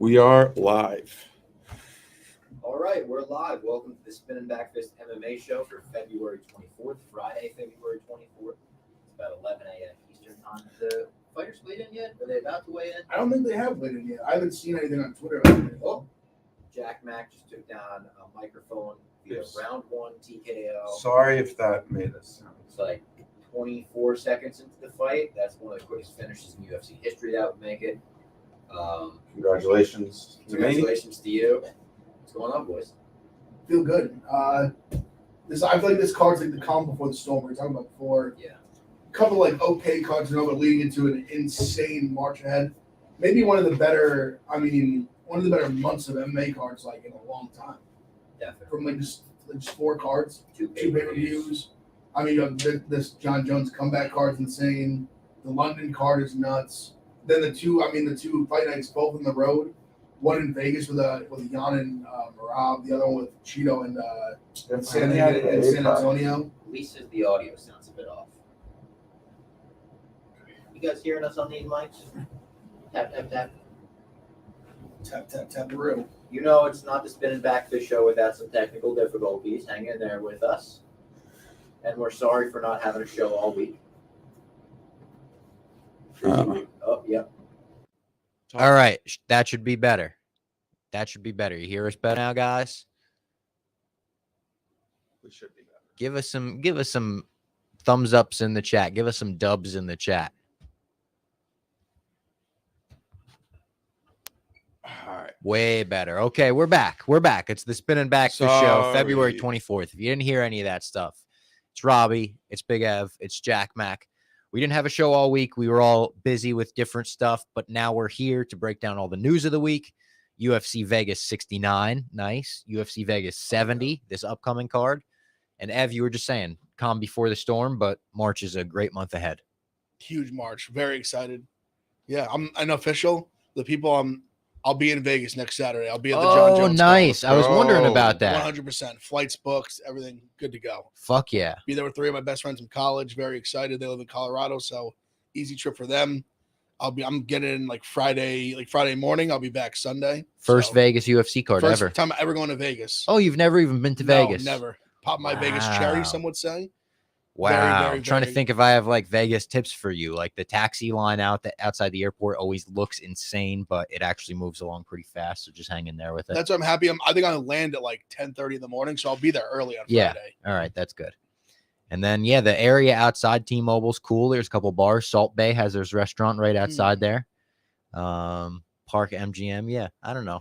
We are live. All right, we're live. Welcome to the Spinnin Backfist MMA show for February 24th, Friday, February 24th. It's about 11 a.m. Eastern time. Have the fighters weighed in yet? Are they about to weigh in? I don't think they have weighed in yet. I haven't seen anything on Twitter about it. Oh, JackMac just took down a microphone via round one TKO. Sorry if that made us sound. It's like 24 seconds into the fight. That's one of the quickest finishes in UFC history that would make it. Congratulations to me. Congratulations to you. What's going on, boys? Feel good. I feel like this card's like the calm before the storm we were talking about before. Yeah. A couple like okay cards, but leading into an insane march ahead. Maybe one of the better months of MMA cards like in a long time. Definitely. From like just 4 cards, two pay-per-views. pay-per-views. This John Jones comeback card's insane. The London card is nuts. Then the two fight nights both on the road. One in Vegas with Jan and Marab, the other one with Cheeto and San Antonio. At least the audio sounds a bit off. You guys hearing us on these mics? Tap, tap, tap. Tap, tap, tap, real. You know it's not the Spinnin Backfist show without some technical difficulties. Hang in there with us. And we're sorry for not having a show all week. Oh, yep. All right. That should be better. That should be better. You hear us better now, guys? We should be better. Give us some thumbs ups in the chat. Give us some dubs in the chat. All right. Way better. Okay, we're back. We're back. It's the Spinnin Backfist show, February 24th. If you didn't hear any of that stuff, it's Robbie, it's Big Ev, it's JackMac. We didn't have a show all week. We were all busy with different stuff, but now we're here to break down all the news of the week. UFC Vegas 69, nice. UFC Vegas 70, this upcoming card. And Ev, you were just saying, calm before the storm, but March is a great month ahead. Huge March. Very excited. Yeah, I'm unofficial. The people I'll be in Vegas next Saturday. I'll be at the John Jones. Oh, nice. I was wondering about that. 100%. Flights booked, everything good to go. Fuck yeah. Be there with 3 of my best friends from college. Very excited. They live in Colorado, so easy trip for them. I'm getting in Friday morning. I'll be back Sunday. First Vegas UFC card first ever. Time ever going to Vegas. Oh, you've never even been to Vegas? No, never. Pop my Vegas cherry, some would say. Wow. I'm trying to think if I have Vegas tips for you. Like the taxi line outside the airport always looks insane, but it actually moves along pretty fast. So just hang in there with it. That's what I'm happy. I think I'll land at 10:30 in the morning, so I'll be there early on Friday. All right, that's good. And then the area outside T-Mobile's cool. There's a couple bars. Salt Bay has their restaurant right outside there. Park MGM. Yeah, I don't know.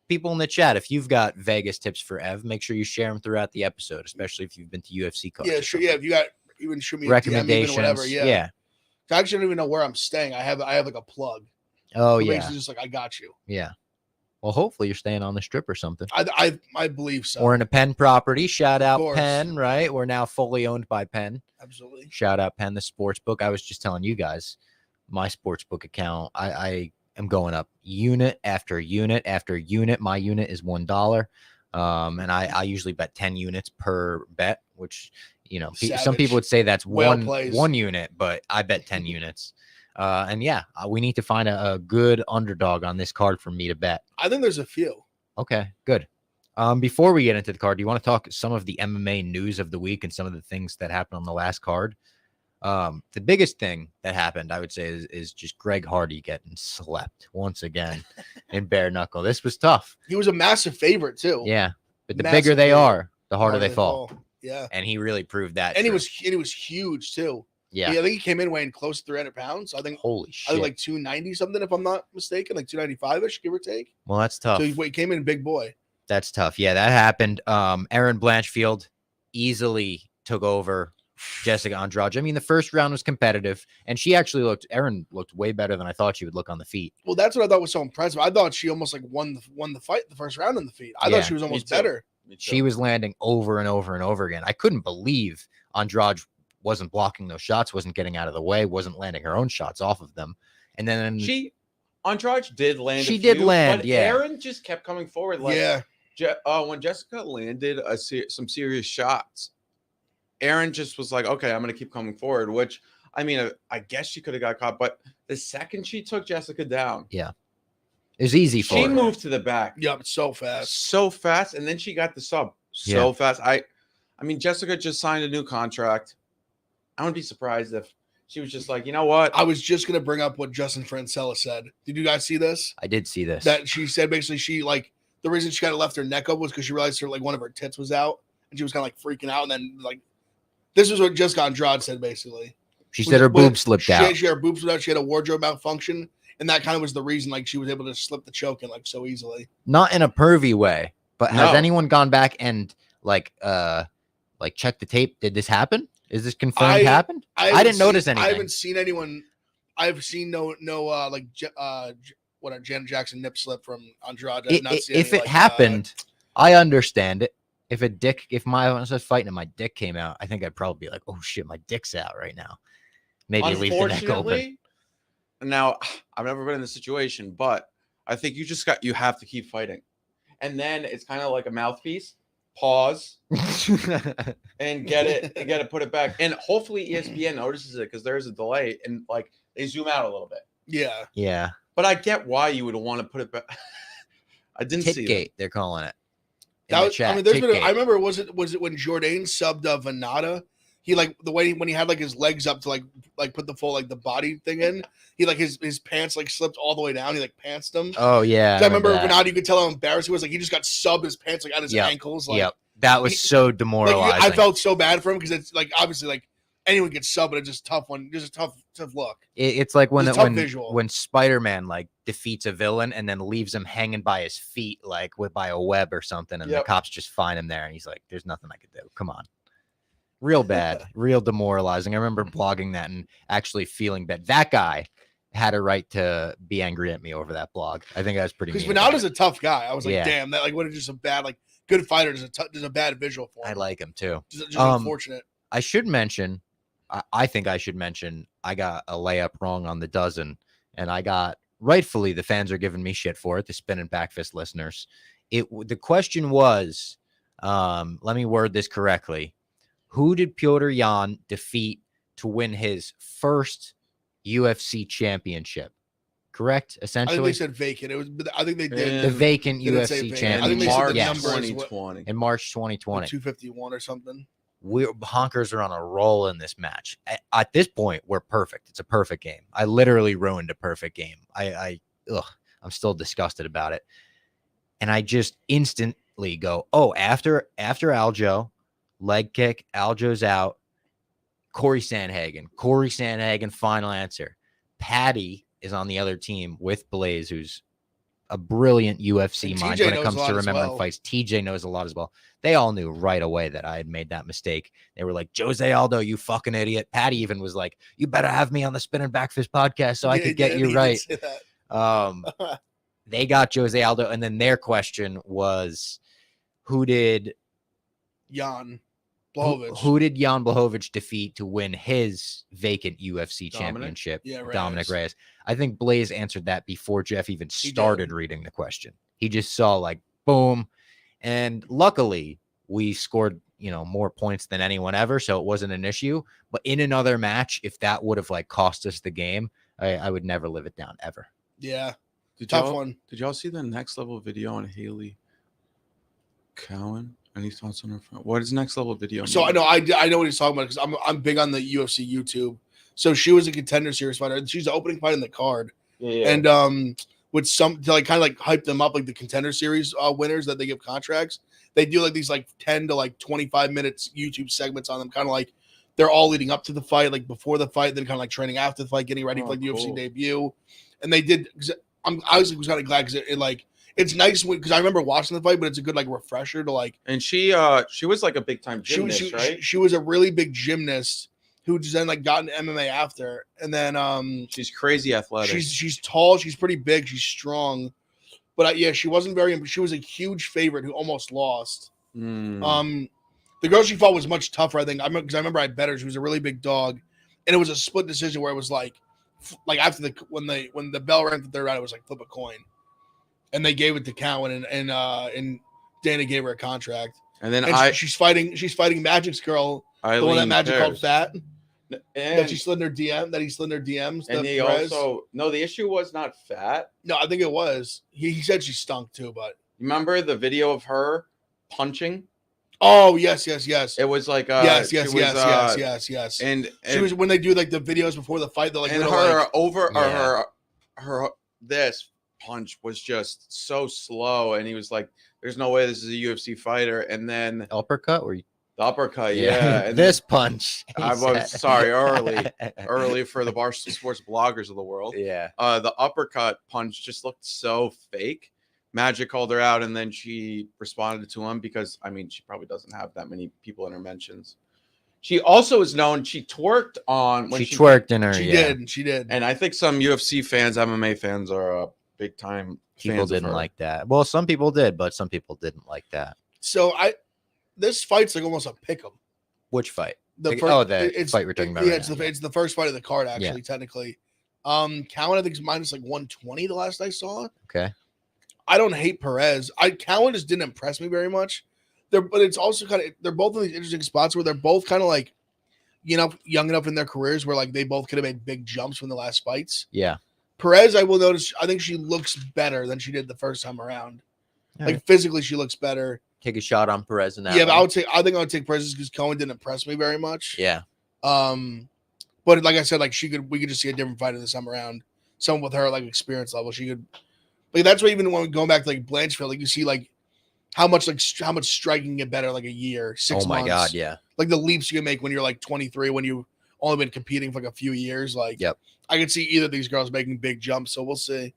People in the chat, if you've got Vegas tips for Ev, make sure you share them throughout the episode, especially if you've been to UFC cards. Yeah, sure. Yeah, if you got even shoot me recommendations, DM, whatever. Yeah. I actually don't even know where I'm staying. I have a plug. Oh, so yeah. Basically just I got you. Yeah. Well, hopefully you're staying on the strip or something. I believe so. Or in a Penn property. Shout out Penn, right? We're now fully owned by Penn. Absolutely. Shout out Penn, the sports book. I was just telling you guys, my sports book account, I am going up unit after unit after unit. My unit is $1. And I usually bet 10 units per bet, which, some people would say that's one unit, but I bet 10 units. We need to find a good underdog on this card for me to bet. I think there's a few. Okay, good. Before we get into the card, do you want to talk some of the MMA news of the week and some of the things that happened on the last card? The biggest thing that happened, I would say, is just Greg Hardy getting slept once again in bare knuckle. This was tough. He was a massive favorite too. Yeah, but the bigger they are, the harder they fall. Yeah, and he really proved that. And he was huge too. Yeah, I think he came in weighing close to 300 pounds. I think. Holy shit! I think 290 something, if I'm not mistaken, 295ish, give or take. Well, that's tough. So he came in big boy. That's tough. Yeah, that happened. Erin Blanchfield easily took over Jessica Andrade. I mean, the first round was competitive, and Erin looked way better than I thought she would look on the feet. Well, that's what I thought was so impressive. I thought she almost won the fight the first round on the feet. I thought she was almost better. She was landing over and over and over again. I couldn't believe Andrade wasn't blocking those shots, wasn't getting out of the way, wasn't landing her own shots off of them. And then Andrade did land. She did land, but yeah. Erin just kept coming forward. When Jessica landed some serious shots, Erin just was like, okay, I'm going to keep coming forward, which, I mean, I guess she could have got caught, but the second she took Jessica down, It's easy for She her. moved to the back. Yep, so fast. So fast, and then she got the sub so fast. I mean, Jessica just signed a new contract. I wouldn't be surprised if she was just like, you know what? I was just gonna bring up what Justin Francella said. Did you guys see this? I did see this. That she said basically she like the reason she kind of left her neck up was because she realized her like one of her tits was out, and she was kind of like freaking out. And then like this was what Jessica Andrade said basically. She said her boobs slipped out. Her boobs slipped out. She had a wardrobe malfunction, and that kind of was the reason like she was able to slip the choke in like so easily. Not in a pervy way, but has anyone gone back and like checked the tape? Did this happen? Is this confirmed happened? I didn't notice anything. I haven't seen anyone. I've seen no Janet Jackson nip slip from Andrade. If it happened, I understand it. If I was fighting and my dick came out, I think I'd probably be like, oh shit, my dick's out right now. Maybe leave the neck open. Now, I've never been in this situation, but I think you have to keep fighting. And then it's kind of like a mouthpiece. Pause and get it, put it back. And hopefully ESPN notices it because there's a delay and like they zoom out a little bit. Yeah. Yeah. But I get why you would want to put it back. I didn't see it. They're calling it. That was, I mean, I remember was it when Jourdain subbed Venata? He like the way when he had like his legs up to like put the full like the body thing in. He like his pants like slipped all the way down. He like pantsed them. Oh yeah. I remember Venata. You could tell how embarrassed he was. Like he just got subbed his pants like at his ankles. Like, that was so demoralizing. Like, I felt so bad for him because it's like obviously like anyone gets subbed, but it's just tough one. Just a tough look. It's like when Spider-Man like defeats a villain and then leaves him hanging by his feet like by a web or something, and the cops just find him there, and he's like, "There's nothing I could do. Come on." Real bad, real demoralizing. I remember blogging that and actually feeling bad. That guy had a right to be angry at me over that blog. I think I was pretty. Because Venata's a tough guy. I was like, damn, that like what is just a bad like good fighter. There's a bad visual for him. I like him too. Just unfortunate. I should mention. I think I should mention. I got a layup wrong on the dozen, and I got rightfully the fans are giving me shit for it. The Spinnin Backfist listeners. The question was, let me word this correctly. Who did Petr Yan defeat to win his first UFC championship? Correct, essentially. I think they said vacant. It was. I think they did the vacant UFC championship. I think they said the March numbers 2020. In March 2020, 251 or something. Honkers are on a roll in this match. At this point, we're perfect. It's a perfect game. I literally ruined a perfect game. I'm still disgusted about it, and I just instantly go, oh, after Aljo. Leg kick, Aljo's out. Corey Sandhagen, final answer. Patty is on the other team with Blaze, who's a brilliant UFC mind when it comes to remembering fights. TJ knows a lot as well. They all knew right away that I had made that mistake. They were like, Jose Aldo, you fucking idiot. Patty even was like, you better have me on the Spinnin Backfist podcast so I could get you right. They got Jose Aldo, and then their question was, who did Jan Blachowicz. Who did Jan Blachowicz defeat to win his vacant UFC championship? Yeah, Reyes. Dominic Reyes. I think Blaze answered that before Jeff even started reading the question. He just saw like, boom. And luckily, we scored, more points than anyone ever, so it wasn't an issue. But in another match, if that would have like cost us the game, I would never live it down ever. Yeah. Tough one. Did y'all see the next level video on Haley Cowan? Any thoughts on her front? What is next level video? So I know what he's talking about because I'm big on the UFC YouTube. So she was a Contender Series fighter. She's the opening fight in the card. Yeah. And with some to like kind of like hype them up like the Contender Series winners that they give contracts. They do like these like 10 to like 25 minutes YouTube segments on them, kind of like they're all leading up to the fight, like before the fight, then kind of like training after the fight, getting ready for like the UFC debut. And they did. I was kind of glad because it like. It's nice because I remember watching the fight, but it's a good like refresher to like. And she was like a big time gymnast, right? She was a really big gymnast who then like got into MMA after, and then she's crazy athletic. She's tall, she's pretty big, she's strong, but she wasn't very. She was a huge favorite who almost lost. The girl she fought was much tougher, I think. Because I remember I bet her. She was a really big dog, and it was a split decision where it was like after when the bell rang the third round, it was like flip a coin. And they gave it to Cowan, and Dana gave her a contract. And then she's fighting Magic's girl, the one that Magic called fat. that she slid in her DM, that he slid in her DMs. And he Perez. also the issue was not fat. No, I think it was. He said she stunk too, but Remember the video of her punching? oh yes. It was like Yes. And She was when they do like the videos before the fight. They're like, and little, her like, over Yeah. or her this punch was just so slow, and he was like, "There's no way this is a UFC fighter." And then Uppercut? Or the uppercut, yeah. And this punch. he I was said. sorry early for the Barstool Sports bloggers of the world. Yeah. The uppercut punch just looked so fake. Magic called her out, and then she responded to him because, I mean, she probably doesn't have that many people in her mentions. She also is known, she twerked on when She twerked in her. she yeah. did. And I think some UFC fans, MMA fans are big time People fans of didn't her. like that. Well, some people did, but some people didn't like that. So this fight's like almost a pick'em. Which fight? The Like, first, oh, the fight we're talking about. Yeah, right it's now, it's the first fight of the card actually, technically. Cowan I think is minus like 120 the last I saw. Okay. I don't hate Perez. Cowan just didn't impress me very much. But it's also kind of they're both in these interesting spots where they're both kind of like, young enough in their careers where like they both could have made big jumps from the last fights. Yeah. Perez, I will notice, I think she looks better than she did the first time around. All Like right. physically, she looks better. Take a shot on Perez in that. Yeah, but one. I think I would take Perez because Cohen didn't impress me very much. Yeah. But like I said, like we could just see a different fighter this time around. Someone with her like experience level, she could. Like that's why even when going back to like Blanchfield, like you see like how much striking get better like a year, 6 months. Oh my God. Yeah. Like the leaps you can make when you're like 23, when you've only been competing for like a few years. Like, Yep. I could see either of these girls making big jumps. So we'll see.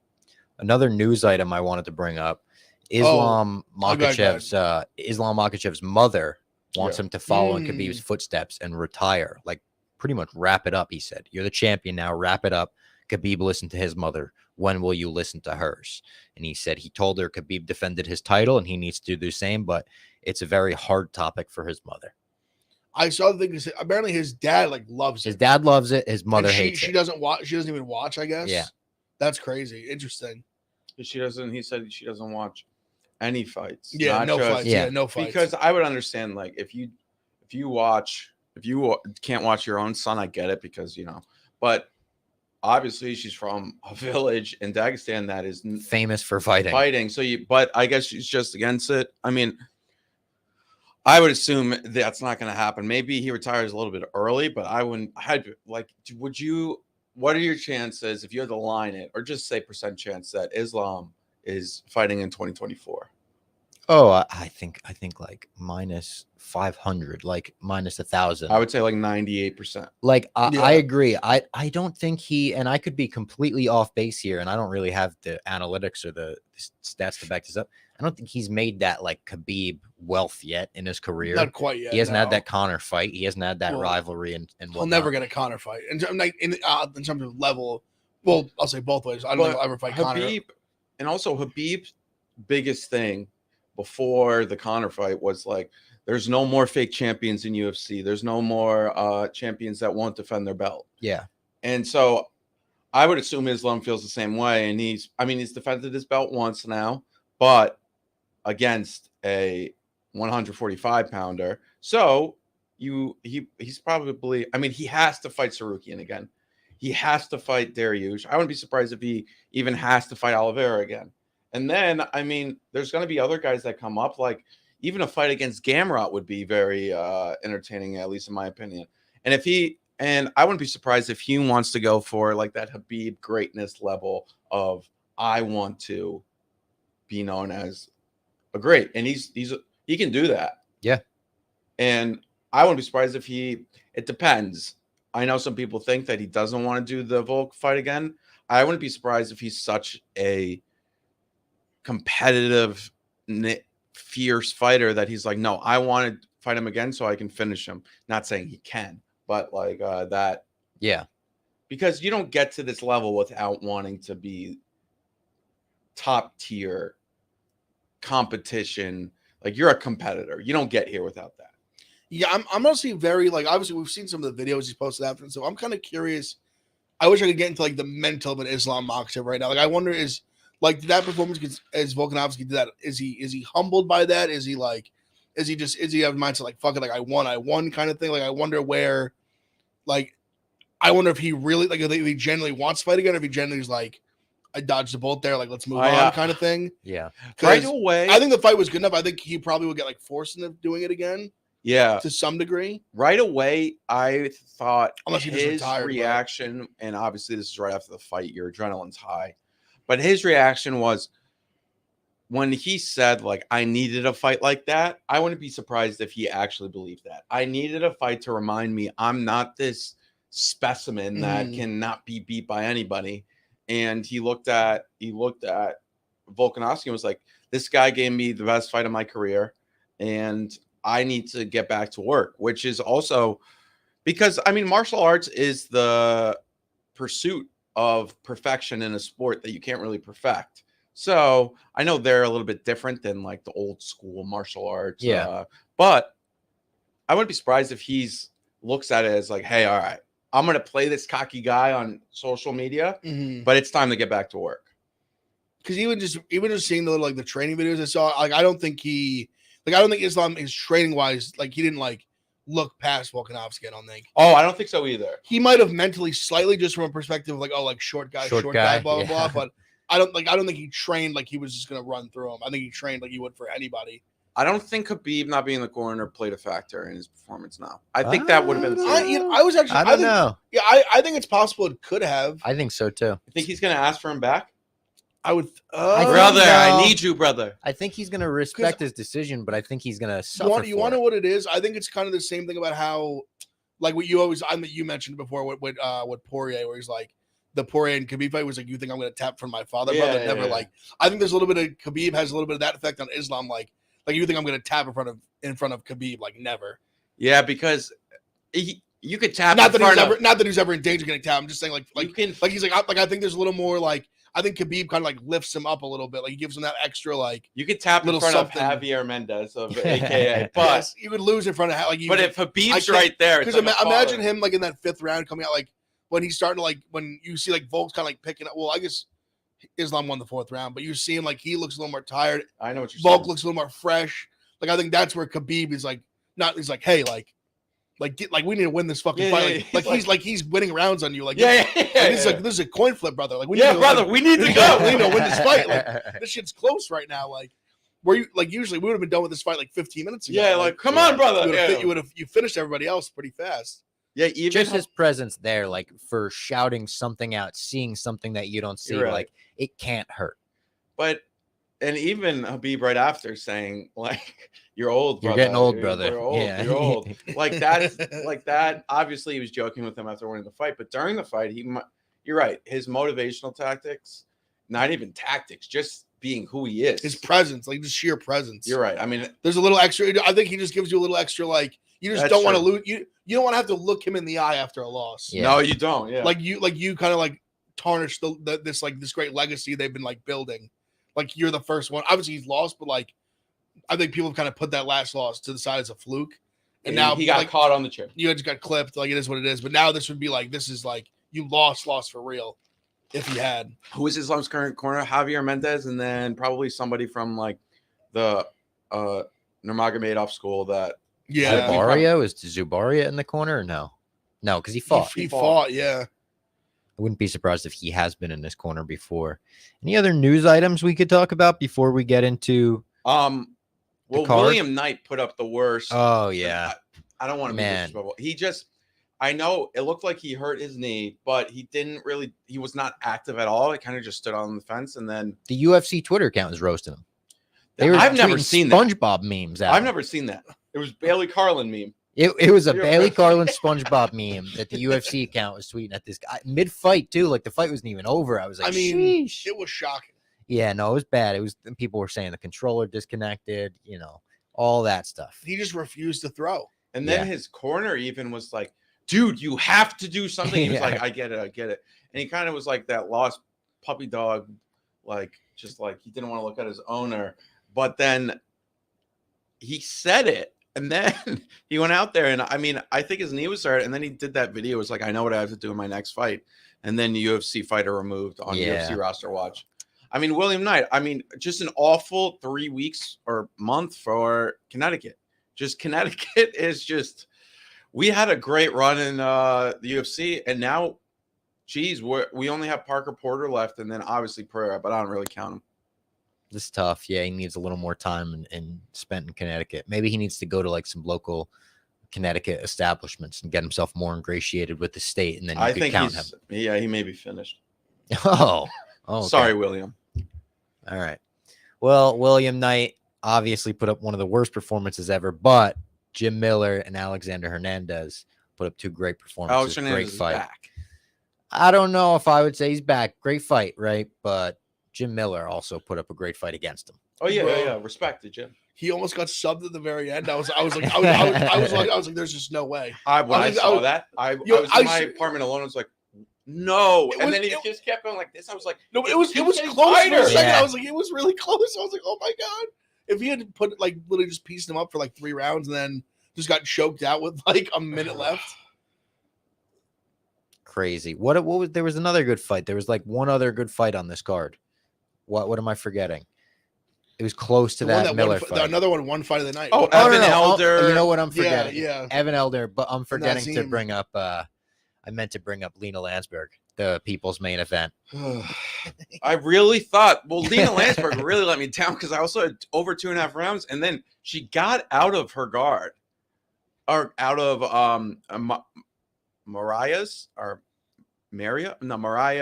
Another news item I wanted to bring up: Islam Makhachev's mother wants him to follow in Khabib's footsteps and retire. Like, pretty much wrap it up. He said, "You're the champion now. Wrap it up." Khabib listened to his mother. When will you listen to hers? And he said he told her Khabib defended his title and he needs to do the same, but it's a very hard topic for his mother. I saw the thing. Apparently, his dad like loves His it. dad loves it. His mother And hates she it. doesn't watch. She doesn't even watch. I guess. Yeah. That's crazy. Interesting. She doesn't. He said she doesn't watch any fights. Yeah. not No just- fights. yeah. Yeah. No fights. Because I would understand, like, if you can't watch your own son, I get it because but obviously she's from a village in Dagestan that is Famous for fighting. So but I guess she's just against it. I mean, I would assume that's not going to happen. Maybe he retires a little bit early, but I wouldn't. Would you? What are your chances if you had to line it, or just say percent chance that Islam is fighting in 2024? Oh, I think like minus 500, like minus 1,000. I would say like 98%. Like Yeah. I agree. I don't think and I could be completely off base here, and I don't really have the analytics or the stats to back this up. I don't think he's made that like Khabib wealth yet in his career. not quite yet. He hasn't had no. that Connor fight. He hasn't had that Well, rivalry and He'll never get a Connor fight. In terms of level, well, I'll say both ways. I don't think he'll ever fight Connor. Habib's biggest thing before the Connor fight was like, there's no more fake champions in UFC. There's no more champions that won't defend their belt. Yeah. And so I would assume Islam feels the same way. And he's defended his belt once now, but against a 145 pounder. So he's probably, he has to fight Sarukian again. He has to fight Dariush. I wouldn't be surprised if he even has to fight Oliveira again. And then, there's going to be other guys that come up. Like, even a fight against Gamrot would be very entertaining, at least in my opinion. And I wouldn't be surprised if he wants to go for like that Habib greatness level of, I want to be known as a great. And he can do that. Yeah. And I wouldn't be surprised if it depends. I know some people think that he doesn't want to do the Volk fight again. I wouldn't be surprised if he's such a competitive, fierce fighter that he's like, no, I want to fight him again so I can finish him. Not saying he can, but like that. Yeah. Because you don't get to this level without wanting to be top tier competition. Like, you're a competitor. You don't get here without that. Yeah, I'm honestly very like, obviously we've seen some of the videos he's posted after, so I'm kind of curious. I wish I could get into like the mental of an Islam Makhachev right now. Like, I wonder is like that performance as Volkanovski did that. Is he humbled by that? Is he have a mindset like fuck it, like I won kind of thing? Like, I wonder where, like, I wonder if he really like if he genuinely wants to fight again, or if he genuinely is like, I dodged a bullet there, like let's move on kind of thing. Yeah. Right away. I think the fight was good enough. I think he probably would get like forced into doing it again. Yeah. To some degree. Right away, I thought unless he just his retired, reaction, and obviously this is right after the fight, your adrenaline's high. But his reaction was when he said, like, I needed a fight like that, I wouldn't be surprised if he actually believed that. I needed a fight to remind me I'm not this specimen that cannot be beat by anybody. And he looked at Volkanovski and was like, this guy gave me the best fight of my career, and I need to get back to work, which is also because, I mean, martial arts is the pursuit of perfection in a sport that you can't really perfect. So I know they're a little bit different than like the old school martial arts. Yeah. But I wouldn't be surprised if he's looks at it as like, hey, all right, I'm going to play this cocky guy on social media, but it's time to get back to work. Because even just seeing the training videos I saw, like I don't think Islam is training wise, like he didn't like look past Volkanovski. I don't think. Oh, I don't think so either. He might have mentally slightly just from a perspective of like, oh, like short guy, blah blah blah. But I don't think he trained like he was just gonna run through him. I think he trained like he would for anybody. I don't think Khabib not being in the corner played a factor in his performance now. I think that would have been I don't know. Yeah, I think it's possible it could have. I think so too. I think he's gonna ask for him back. I would brother, I need you, brother. I think he's gonna respect his decision, but I think he's gonna suffer. You want to know what it is? I think it's kind of the same thing about how, like what you mentioned before with Poirier, where he's like the Poirier and Khabib fight was like, you think I'm gonna tap for my father, brother? Never. Like I think there's a little bit of Khabib has a little bit of that effect on Islam, like you think I'm gonna tap in front of Khabib, like never. Yeah, because you could tap. Not that he's ever in danger of getting tapped. I'm just saying he's like I think there's a little more like. I think Khabib kind of like lifts him up a little bit. Like he gives him that extra like you could tap in front of Javier Mendez of AKA, but yes, you would lose in front of like. But if Khabib's right there, because imagine him like in that fifth round coming out like when he's starting to like when you see like Volk's kind of like picking up. Well, I guess Islam won the fourth round, but you see him like he looks a little more tired. I know what you're saying. Volk looks a little more fresh. Like I think that's where Khabib is like he's like hey we need to win this fucking fight. He's winning rounds on you. Like this is a coin flip, brother. Like we need to go. We need to win this fight. Like this shit's close right now. Like where you like usually we would have been done with this fight like 15 minutes ago. Yeah, like come on, brother. You finished everybody else pretty fast. Yeah, even just his presence there, like for shouting something out, seeing something that you don't see, like it can't hurt. But and even Khabib right after saying like you're old, brother. You're getting old, brother. You're old. Yeah. You're old. Like that. Obviously, he was joking with him after winning the fight, but during the fight, you're right. His motivational tactics, not even tactics, just being who he is. His presence, like the sheer presence. You're right. I mean, there's a little extra. I think he just gives you a little extra. Like you just don't want to lose. You don't want to have to look him in the eye after a loss. Yeah. No, you don't. Yeah. Like you kind of like tarnish this great legacy they've been like building. Like you're the first one. Obviously he's lost, but like I think people have kind of put that last loss to the side as a fluke. And now he got caught on the chip. You just got clipped. Like it is what it is. But now this would be like this is like you lost for real. If he had. Who is Islam's current corner? Javier Mendez, and then probably somebody from like the Nurmagomedov school that. Yeah. Zubaria? Is Zubaria in the corner or no? No, because he fought. He fought, yeah. I wouldn't be surprised if he has been in this corner before. Any other news items we could talk about before we get into well, William Knight put up the worst. Oh yeah. I don't want to be disrespectful. I know it looked like he hurt his knee, but he was not active at all. He kind of just stood on the fence, and then the UFC Twitter account was roasting him. I've never seen SpongeBob memes. I've never seen that. It was Bailey Carlin meme. It was a Bailey Carlin SpongeBob meme that the UFC account was tweeting at this guy mid-fight too. Like the fight wasn't even over. I was like, sheesh. It was shocking. Yeah, no, it was bad. It was people were saying the controller disconnected, all that stuff. He just refused to throw. And then his corner even was like, dude, you have to do something. He was like, I get it. And he kind of was like that lost puppy dog, like just like he didn't want to look at his owner. But then he said it. And then he went out there, and I mean, I think his knee was hurt. And then he did that video. It was like, I know what I have to do in my next fight. And then the UFC fighter removed on UFC roster watch. I mean, William Knight, just an awful 3 weeks or month for Connecticut. Just Connecticut is just we had a great run in the UFC, and now, geez, we only have Parker Porter left, and then obviously Pereira, but I don't really count him. This is tough. Yeah, he needs a little more time and spent in Connecticut. Maybe he needs to go to like some local Connecticut establishments and get himself more ingratiated with the state, and then you could count him. Yeah, he may be finished. Oh, okay. Sorry, William. All right. Well, William Knight obviously put up one of the worst performances ever, but Jim Miller and Alexander Hernandez put up two great performances. Great fight. Back. I don't know if I would say he's back. Great fight, right? But Jim Miller also put up a great fight against him. Oh yeah, Bro. yeah. Respect to Jim. He almost got subbed at the very end. I was like, there's just no way. When I saw that, I was in my apartment alone. I was like, no. And then he just kept going like this. I was like, no, it was close for a second. Yeah. I was like, it was really close. I was like, oh my god. If he had put like literally just pieced him up for like 3 rounds and then just got choked out with like a minute left. Crazy. What was there was another good fight. There was like one other good fight on this card. What am I forgetting? It was close to that Miller fight. Another one fight of the night. Oh, Evan Elder. You know what I'm forgetting? Yeah. Evan Elder, but I'm forgetting to bring up I meant to bring up Lena Landsberg, the people's main event. I really thought, Lena Landsberg really let me down because I also had over 2.5 rounds, and then she got out of her guard, or out of Mariah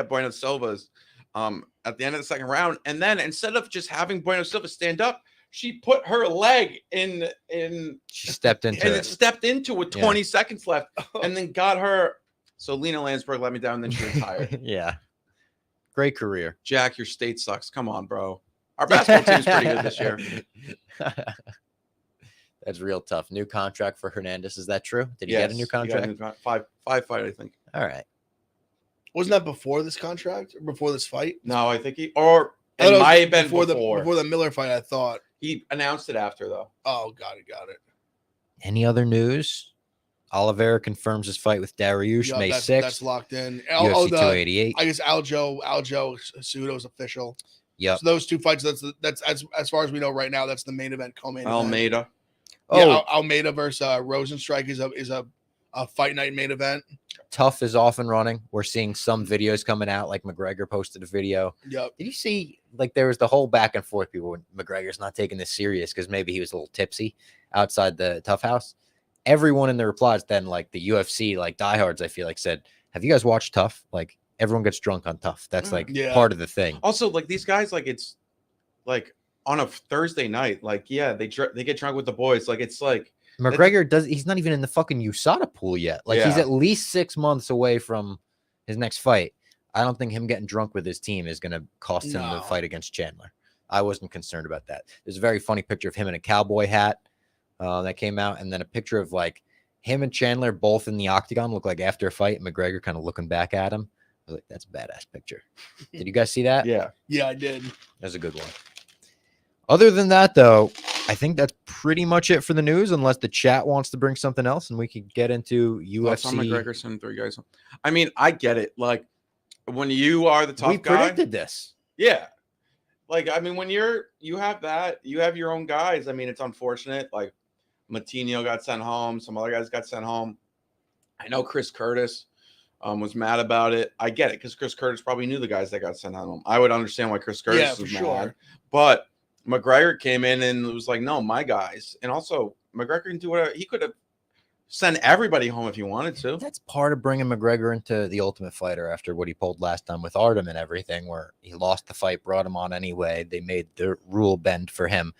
Bueno Silva's at the end of the second round, and then instead of just having Bueno Silva stand up, she put her leg in. She stepped into and it. it stepped into with 20 seconds left, and then got her. So Lena Landsberg let me down, and then she retired. Yeah. Great career. Jack, your state sucks. Come on, bro. Our basketball team's pretty good this year. That's real tough. New contract for Hernandez. Is that true? Did he get a new contract? Five fight, I think. All right. Wasn't that before this contract or before this fight? No, I think it might have been before the Miller fight. I thought he announced it after, though. Oh, got it. Any other news? Oliveira confirms his fight with Dariush May 6th. That's locked in. UFC 288. I guess Aljo Cejudo's official. Yep. So those 2 fights. That's as far as we know right now. That's the main event. Co-main Almeida. event. Yeah, Almeida versus Rosenstrike is a fight night main event. Tough is off and running. We're seeing some videos coming out, like McGregor posted a video. Yep. Did you see, like, there was the whole back and forth people when McGregor's not taking this serious because maybe he was a little tipsy outside the Tough House. Everyone in the replies then, like the UFC, like diehards, I feel like said, have you guys watched Tough? Like everyone gets drunk on Tough. That's like part of the thing. Also, like these guys, like it's like on a Thursday night, like, yeah, they get drunk with the boys. Like it's like McGregor he's not even in the fucking USADA pool yet. Like he's at least 6 months away from his next fight. I don't think him getting drunk with his team is going to cost him the fight against Chandler. I wasn't concerned about that. There's a very funny picture of him in a cowboy hat that came out, and then a picture of like him and Chandler both in the octagon look like after a fight, and McGregor kind of looking back at him. I was like, that's a badass picture. Did you guys see that? Yeah, I did. That's a good one. Other than that, though, I think that's pretty much it for the news, unless the chat wants to bring something else, and we can get into UFC. McGregor sending 3 guys. I mean, I get it. Like when you are the top we guy, predicted this. Yeah. Like, I mean, when you have your own guys. I mean, it's unfortunate. Like Matinho got sent home. Some other guys got sent home. I know Chris Curtis was mad about it. I get it because Chris Curtis probably knew the guys that got sent home. I would understand why Chris Curtis was mad. Sure. But McGregor came in and was like, no, my guys. And also, McGregor can do whatever. He could have sent everybody home if he wanted to. That's part of bringing McGregor into the Ultimate Fighter after what he pulled last time with Artem and everything, where he lost the fight, brought him on anyway. They made the rule bend for him.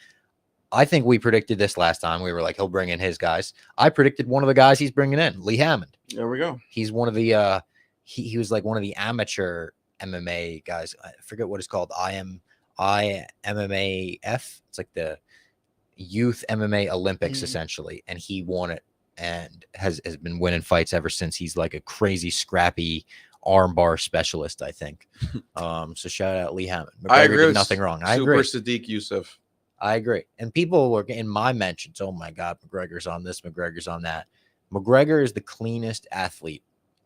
I think we predicted this last time. We were like, he'll bring in his guys. I predicted one of the guys he's bringing in, Lee Hammond. There we go. He's one of the he was like one of the amateur MMA guys. I forget what it's called. IMMAF. It's like the youth MMA Olympics essentially, and he won it and has been winning fights ever since. He's like a crazy scrappy armbar specialist, I think. So shout out Lee Hammond. McGregor I agree. Did nothing wrong. I Super agree. Sadiq Youssef. I agree. And people were in my mentions, oh my God, McGregor's on this, McGregor's on that. McGregor is the cleanest athlete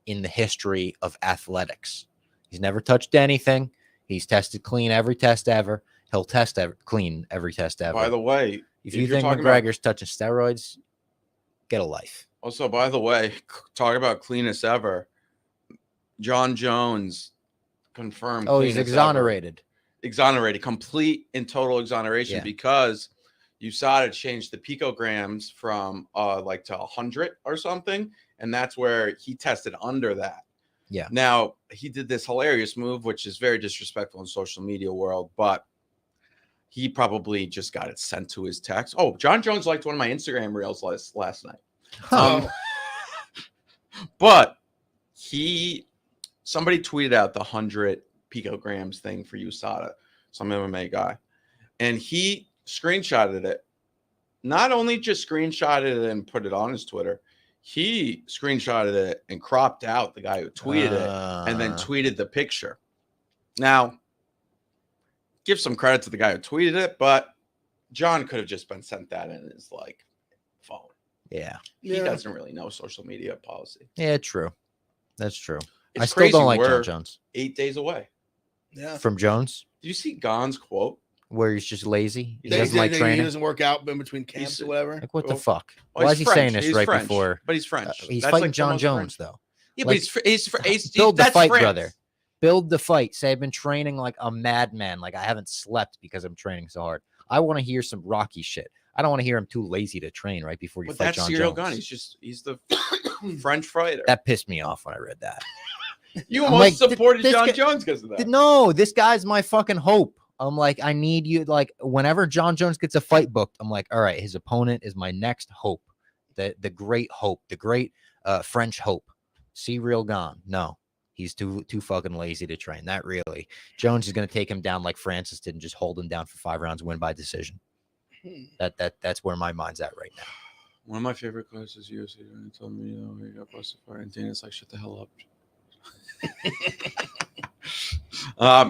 in the history of athletics. He's never touched anything. He's tested clean every test ever. He'll test clean every test ever. By the way, if you think McGregor's touching steroids, Get a life. Also, by the way, talk about cleanest ever. John Jones confirmed. Oh, he's cleanest exonerated. ever. Exonerated, complete and total exoneration Yeah. because USADA changed the picograms from like to 100 or something, and that's where he tested under that. Yeah. Now he did this hilarious move, which is very disrespectful in social media world, but he probably just got it sent to his text. Oh, John Jones liked one of my Instagram reels last night. But somebody tweeted out the 100 picograms thing for USADA, some MMA guy, and he screenshotted it. Not only just screenshotted it and put it on his Twitter, he screenshotted it and cropped out the guy who tweeted it and then tweeted the picture. Now, give some credit to the guy who tweeted it, but John could have just been sent that in his like phone. Yeah. He doesn't really know social media policy. Yeah, true. That's true. It's I still crazy. don't like We're John Jones. 8 days away. Yeah. From Jones, Do you see Gon's quote? where he's just lazy. He They- doesn't like He training. doesn't work out in between camps He's- or whatever. Like, what the Well, fuck? Well, Why he's is he French. saying this He's right French, before? But he's French. He's That's fighting like the John most Jones, French. though. Yeah, Like, but he's Build the that's fight, France. brother. Build the fight. Say, I've been training like a madman. Like, I haven't slept because I'm training so hard. I want to hear some Rocky shit. I don't want to hear him too lazy to train right before you But fight that's John Cyril Jones. Gunn. He's the French fighter. That pissed me off when I read that. You I'm almost like, supported this John guy- Jones because of that. No, this guy's my fucking hope. I'm like, I need you. Like, whenever John Jones gets a fight booked, I'm like, all right, his opponent is my next hope. The great hope, the great French hope. Cyril Gunn. No, he's too fucking lazy to train. That really. Jones is gonna take him down like Francis did and just hold him down for 5 rounds and win by decision. That's where my mind's at right now. One of my favorite clips is UFC. And he told me, he got busted for it. And Dana's like, shut the hell up.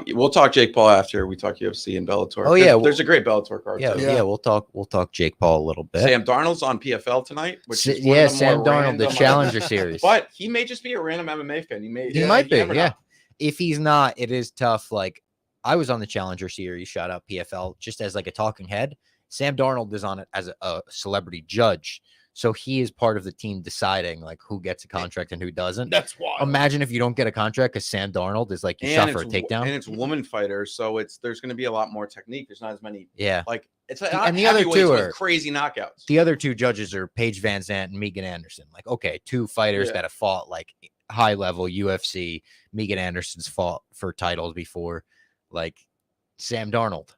We'll talk Jake Paul after we talk UFC and Bellator. Oh, yeah, There's a great Bellator card. Yeah, too. yeah. We'll talk Jake Paul a little bit. Sam Darnold's on PFL tonight, which is one yeah, of the Sam more Darnold, the random- Challenger Series. But he may just be a random MMA fan. He Might be, never yeah. know. If he's not, it is tough. Like, I was on the Challenger Series, shout out PFL, just as like a talking head. Sam Darnold is on it as a celebrity judge, so he is part of the team deciding like who gets a contract and who doesn't. That's wild. Imagine if you don't get a contract because Sam Darnold is like you shot for a takedown. And it's woman fighters, so there's going to be a lot more technique. There's not as many. Yeah. Like it's And the other two heavyweights with are- crazy knockouts. The other two judges are Paige Van Zandt and Megan Anderson. Like, okay, 2 fighters Yeah. that have fought like high level UFC. Megan Anderson's fought for titles before. Like Sam Darnold.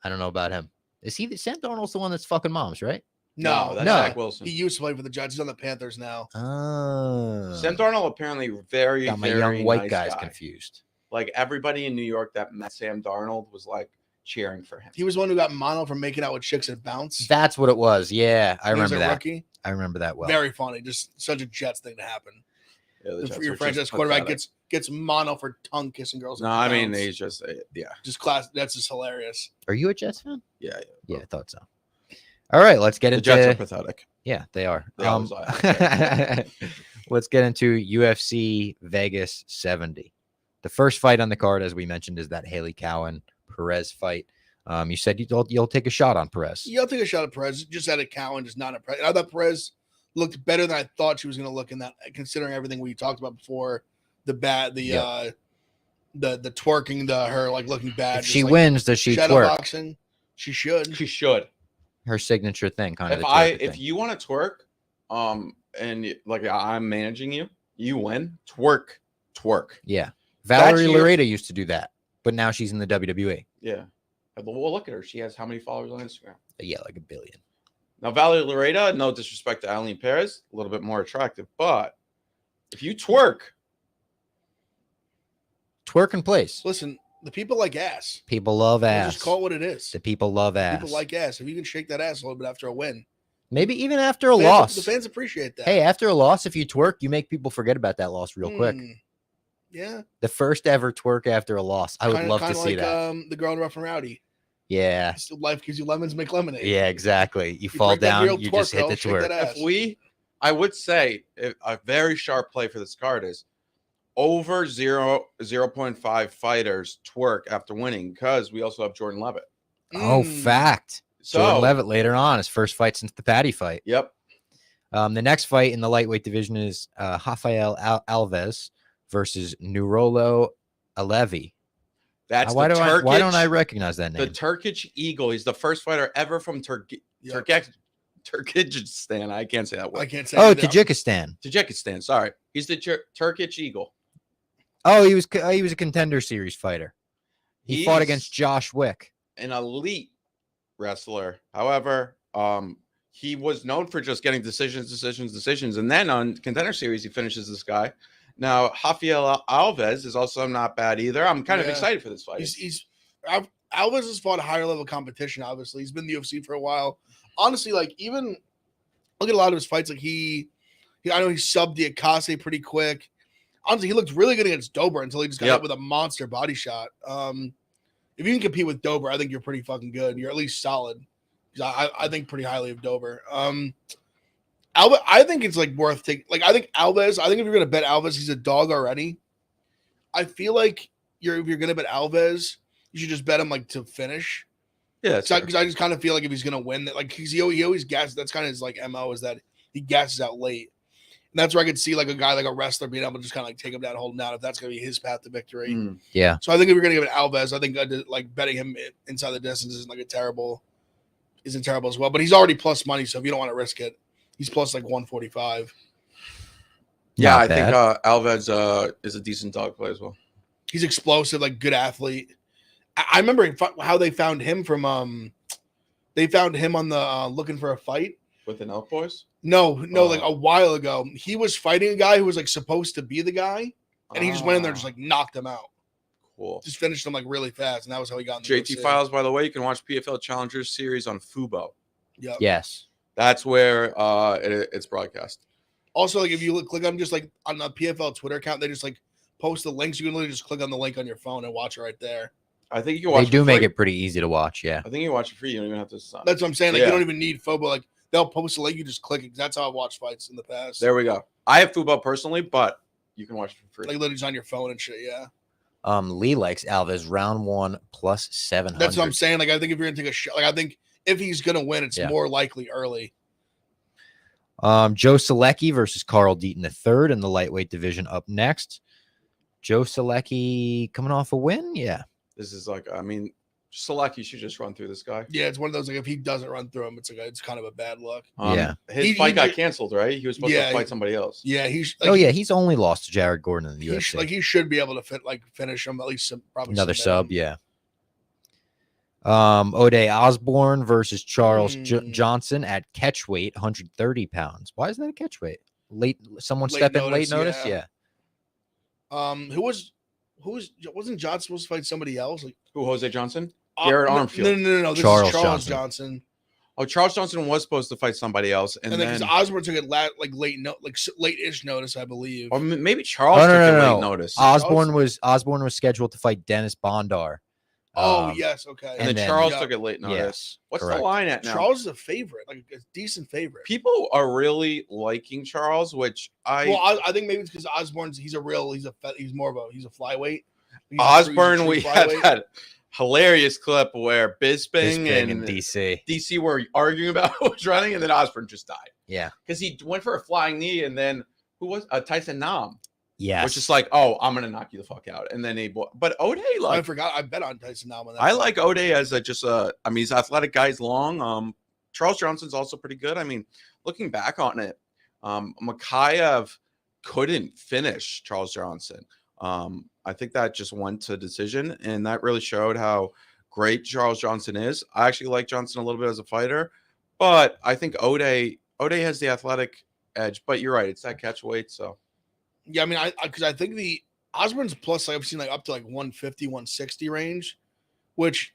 I don't know about him. Is Sam Darnold's the one that's fucking moms, right? No, that's no. Zach Wilson. he used to play for the Jets. He's on the Panthers now. Oh. Sam Darnold apparently very, Got my very young white nice guys guy. confused. Like everybody in New York that met Sam Darnold was like cheering for him. He was one who got mono from making out with chicks at Bounce. That's what it was. Yeah, I When he was remember a that. Rookie. I remember that well. Very funny. Just such a Jets thing to happen. Yeah, the Jets Your are franchise just quarterback pathetic. gets mono for tongue kissing girls. No, at I mean Bounce. he's just yeah, just class. That's just hilarious. Are you a Jets fan? yeah. Yeah, I thought so. All right, let's get The into Jets are pathetic. Yeah, they are. They always are. Let's get into UFC Vegas 70. The first fight on the card, as we mentioned, is that Haley Cowan Perez fight. You said you'll take a shot on Perez. Yeah, I'll take a shot at Perez. Just at a Cowan, just not impressed. I thought Perez looked better than I thought she was going to look in that, considering everything we talked about before. The twerking, her like looking bad. If just, she like, wins, does she shadow twerk? boxing. She should. She should. Her signature thing, kind of. If you want to twerk, and like I'm managing you, you win. Twerk. Yeah, Valerie your- Laredo used to do that, but now she's in the WWE. Yeah. Well, look at her. She has how many followers on Instagram? Yeah, like 1 billion. Now, Valerie Laredo, no disrespect to Eileen Perez, a little bit more attractive, but if you twerk, Twerk in place. Listen, the people like ass. People love ass. Just call it what it is. The people love ass. People like ass. If you can shake that ass a little bit after a win, Maybe even after a fans- loss. the fans appreciate that. Hey, after a loss, if you twerk, you make people forget about that loss real quick. Yeah, The first ever twerk after a loss. I would love to see like, that. The girl in Rough and Rowdy. Yeah. Life gives you lemons, make lemonade. Yeah, exactly. You fall break that down, real you twerk, just hit girl, the shake that twerk. ass. I would say a very sharp play for this card is over 0.5 fighters twerk after winning, because we also have Jordan Levitt. Oh, fact. So, Jordan Levitt later on, his first fight since the Patty fight. Yep. The next fight in the lightweight division is Rafael Alves versus Nurolo Alevi. That's Why the don't I recognize that The name? Turkish Eagle. He's the first fighter ever from Turkmenistan. I can't say that I word. can't say. Oh, either. Tajikistan. Sorry, he's the Turkish Eagle. Oh, he was a contender series fighter. He fought He's against Josh Wick. an elite wrestler. However, he was known for just getting decisions, and then on contender series he finishes this guy. Now, Rafael Alves is also not bad either. I'm kind of excited for this fight. Alves has fought higher level competition. Obviously, he's been in the UFC for a while. Honestly, like even look at a lot of his fights. Like I know he subbed the Akase pretty quick. Honestly, he looked really good against Dober until he just got hit with a monster body shot. If you can compete with Dober, I think you're pretty fucking good. You're at least solid. I think pretty highly of Dober. I think it's like worth taking. Like I think Alves. I think if you're gonna bet Alves, he's a dog already. I feel like if you're gonna bet Alves, you should just bet him like to finish. Yeah, because I just kind of feel like if he's gonna win, that like he always gasses. That's kind of his like MO is that he gasses out late. And that's where I could see like a guy like a wrestler being able to just kind of like take him down, hold him down if that's gonna be his path to victory. Yeah. So I think if you're gonna give it Alves, I think like betting him inside the distance isn't terrible as well. But he's already plus money, so if you don't want to risk it, he's plus like 145. Yeah, I think Alves is a decent dog play as well. He's explosive, like good athlete. I remember how they found him from. They found him on the Looking for a Fight with the Elk Boys. No, like a while ago, he was fighting a guy who was like supposed to be the guy, and he just went in there, and just like knocked him out. Cool. Just finished him like really fast, and that was how he got in the JT Files, by the way, you can watch PFL Challengers series on Fubo. Yep. Yes. That's where it's broadcast. Also, like if you click on just like on the PFL Twitter account, they just like post the links. You can literally just click on the link on your phone and watch it right there. I think you can watch. They do make it pretty easy to watch. Yeah. I think you watch it free. You don't even have to sign. That's what I'm saying. Like you don't even need Fubo. Like they'll post a link. You just click it. That's how I've watched fights in the past. There we go. I have Fubo personally, but you can watch it for free. Like literally just on your phone and shit. Yeah. Lee likes Alves round 1 plus 700. That's what I'm saying. Like I think if you're gonna take a shot, like I think if he's gonna win, it's more likely early. Joe Selecki versus Carl Deaton III in the lightweight division up next. Joe Selecki coming off a win. Yeah. This is like, I mean, Selecki should just run through this guy. Yeah, it's one of those like if he doesn't run through him, it's kind of a bad look. His fight got canceled, right? He was supposed to fight somebody else. Yeah, he's only lost to Jared Gordon in the UFC. He should be able to finish him at least probably another sub. Yeah. O'Day Osborne versus Charles Johnson at catchweight, 130 pounds. Why is that a catchweight? Someone step in late notice. Yeah. Wasn't Johnson supposed to fight somebody else? Like who? Jose Johnson? Garrett Armfield. No. This is Charles Johnson. Oh, Charles Johnson was supposed to fight somebody else, and then Osborne took it late-ish notice, I believe. Or maybe Charles took it late notice. Osborne was scheduled to fight Dennis Bondar. Yes, okay. And then Charles took it late notice. Yes, what's the line at now? Charles is a favorite, like a decent favorite. People are really liking Charles, which I think maybe it's because Osborne's he's a flyweight. Osborne, we have had hilarious clip where Bisping and DC were arguing about who was running, and then Osborne just died. Yeah, because he went for a flying knee, and then who was Tyson Nam? Yeah, which is like, oh, I'm gonna knock you the fuck out, and then but O'Day, like, I forgot, I bet on Tyson Nam. I like O'Day as I mean, he's athletic guy, he's long. Charles Johnson's also pretty good. I mean, looking back on it, Makayev couldn't finish Charles Johnson. I think that just went to decision, and that really showed how great Charles Johnson is. I actually like Johnson a little bit as a fighter, but I think O'Day has the athletic edge. But you're right, it's that catch weight, so. Yeah, I mean, because I think the Osborne's plus, I've seen like up to like 150, 160 range, which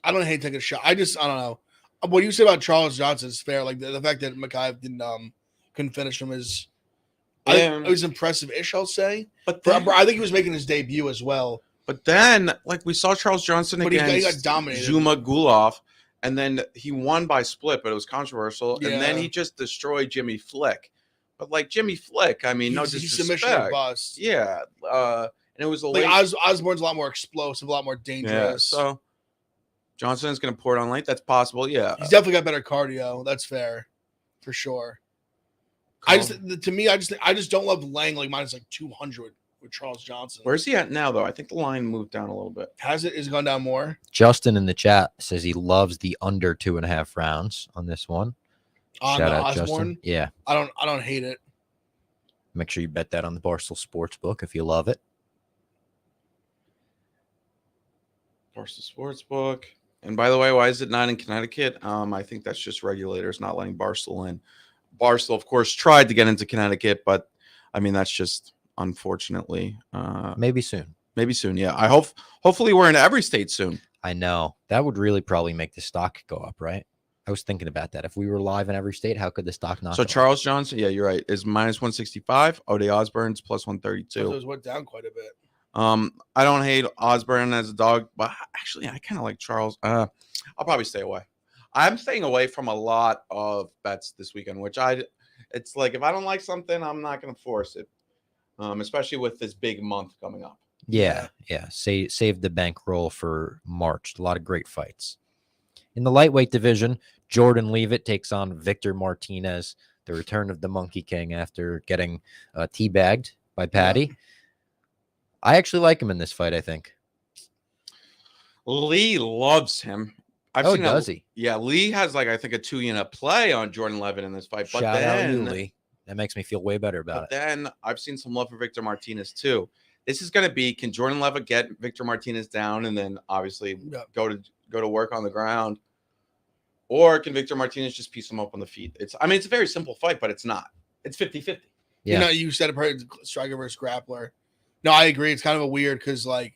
I don't hate taking a shot. I don't know. What you say about Charles Johnson is fair. Like the fact that Makayev couldn't finish him is, I think it was impressive-ish, I'll say. But I think he was making his debut as well. But then, like we saw Charles Johnson against he got dominated. Zuma Gulov, and then he won by split, but it was controversial. Yeah. And then he just destroyed Jimmy Flick. But like Jimmy Flick, I mean, no disrespect. Submission bust. Yeah, and it was Osborne's a lot more explosive, a lot more dangerous. Yeah, so Johnson's going to pour it on late. That's possible. Yeah, he's definitely got better cardio. That's fair, for sure. I just don't love laying like minus like 200 with Charles Johnson. Where's he at now, though? I think the line moved down a little bit. Is gone down more? Justin in the chat says he loves the under 2.5 rounds on this one. On Shout the out, Osborne? Justin. Yeah. I don't hate it. Make sure you bet that on the Barstool Sportsbook if you love it. Barstool Sportsbook. And by the way, why is it not in Connecticut? I think that's just regulators not letting Barstool in. Barstool, of course, tried to get into Connecticut, but I mean that's just unfortunately. Maybe soon. Maybe soon. Yeah, hopefully we're in every state soon. I know that would really probably make the stock go up, right? I was thinking about that. If we were live in every state, how could the stock not? So go Charles up? Johnson, yeah, you're right, is minus 165. O'Day Osborne's plus 132. So it went down quite a bit. I don't hate Osborne as a dog, but actually I kind of like Charles. I'll probably stay away. I'm staying away from a lot of bets this weekend, which it's like if I don't like something, I'm not going to force it. Especially with this big month coming up. Yeah. Save the bankroll for March. A lot of great fights. In the lightweight division, Jordan Leavitt takes on Victor Martinez, the return of the Monkey King after getting teabagged by Patty. Yeah. I actually like him in this fight, I think. Lee loves him. Does he? Yeah, Lee has I think a 2-unit play on Jordan Leavitt in this fight. But Shout out you, Lee. That makes me feel way better about it. Then I've seen some love for Victor Martinez too. This is going to be, can Jordan Leavitt get Victor Martinez down and then obviously go to work on the ground? Or can Victor Martinez just piece him up on the feet? It's a very simple fight, but it's not. It's 50-50. Yeah. You said it probably striker versus grappler. No, I agree. It's kind of a weird because it's like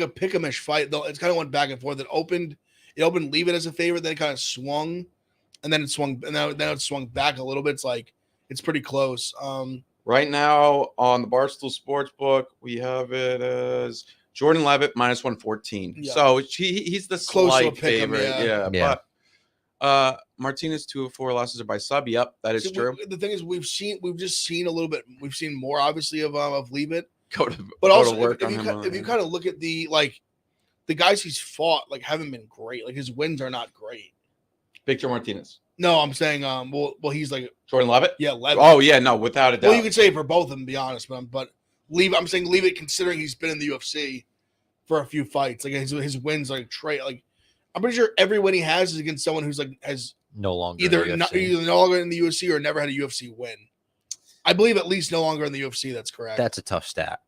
a pick-em-ish fight though. It's kind of went back and forth. It opened Leavitt as a favorite, then it kind of swung, and then it swung, and then it swung back a little bit. It's pretty close. Right now on the Barstool Sportsbook, we have it as Jordan Leavitt minus 114. Yeah. So he's the slight favorite. Yeah. But Martinez 2 of 4 losses are by sub. Yep, that is true. The thing is, we've just seen a little bit. We've seen more obviously of Leavitt. But also, if you kind of look at the guys he's fought, haven't been great. His wins are not great. Victor Martinez. No, I'm saying, he's Jordan Leavitt. Yeah, Leavitt. Oh yeah, no, without a doubt. Well, you could say for both of them, to be honest, but I'm saying Leavitt, considering he's been in the UFC for a few fights, his wins I'm pretty sure every win he has is against someone who's has no longer either no longer in the UFC or never had a UFC win. I believe at least no longer in the UFC. That's correct. That's a tough stat.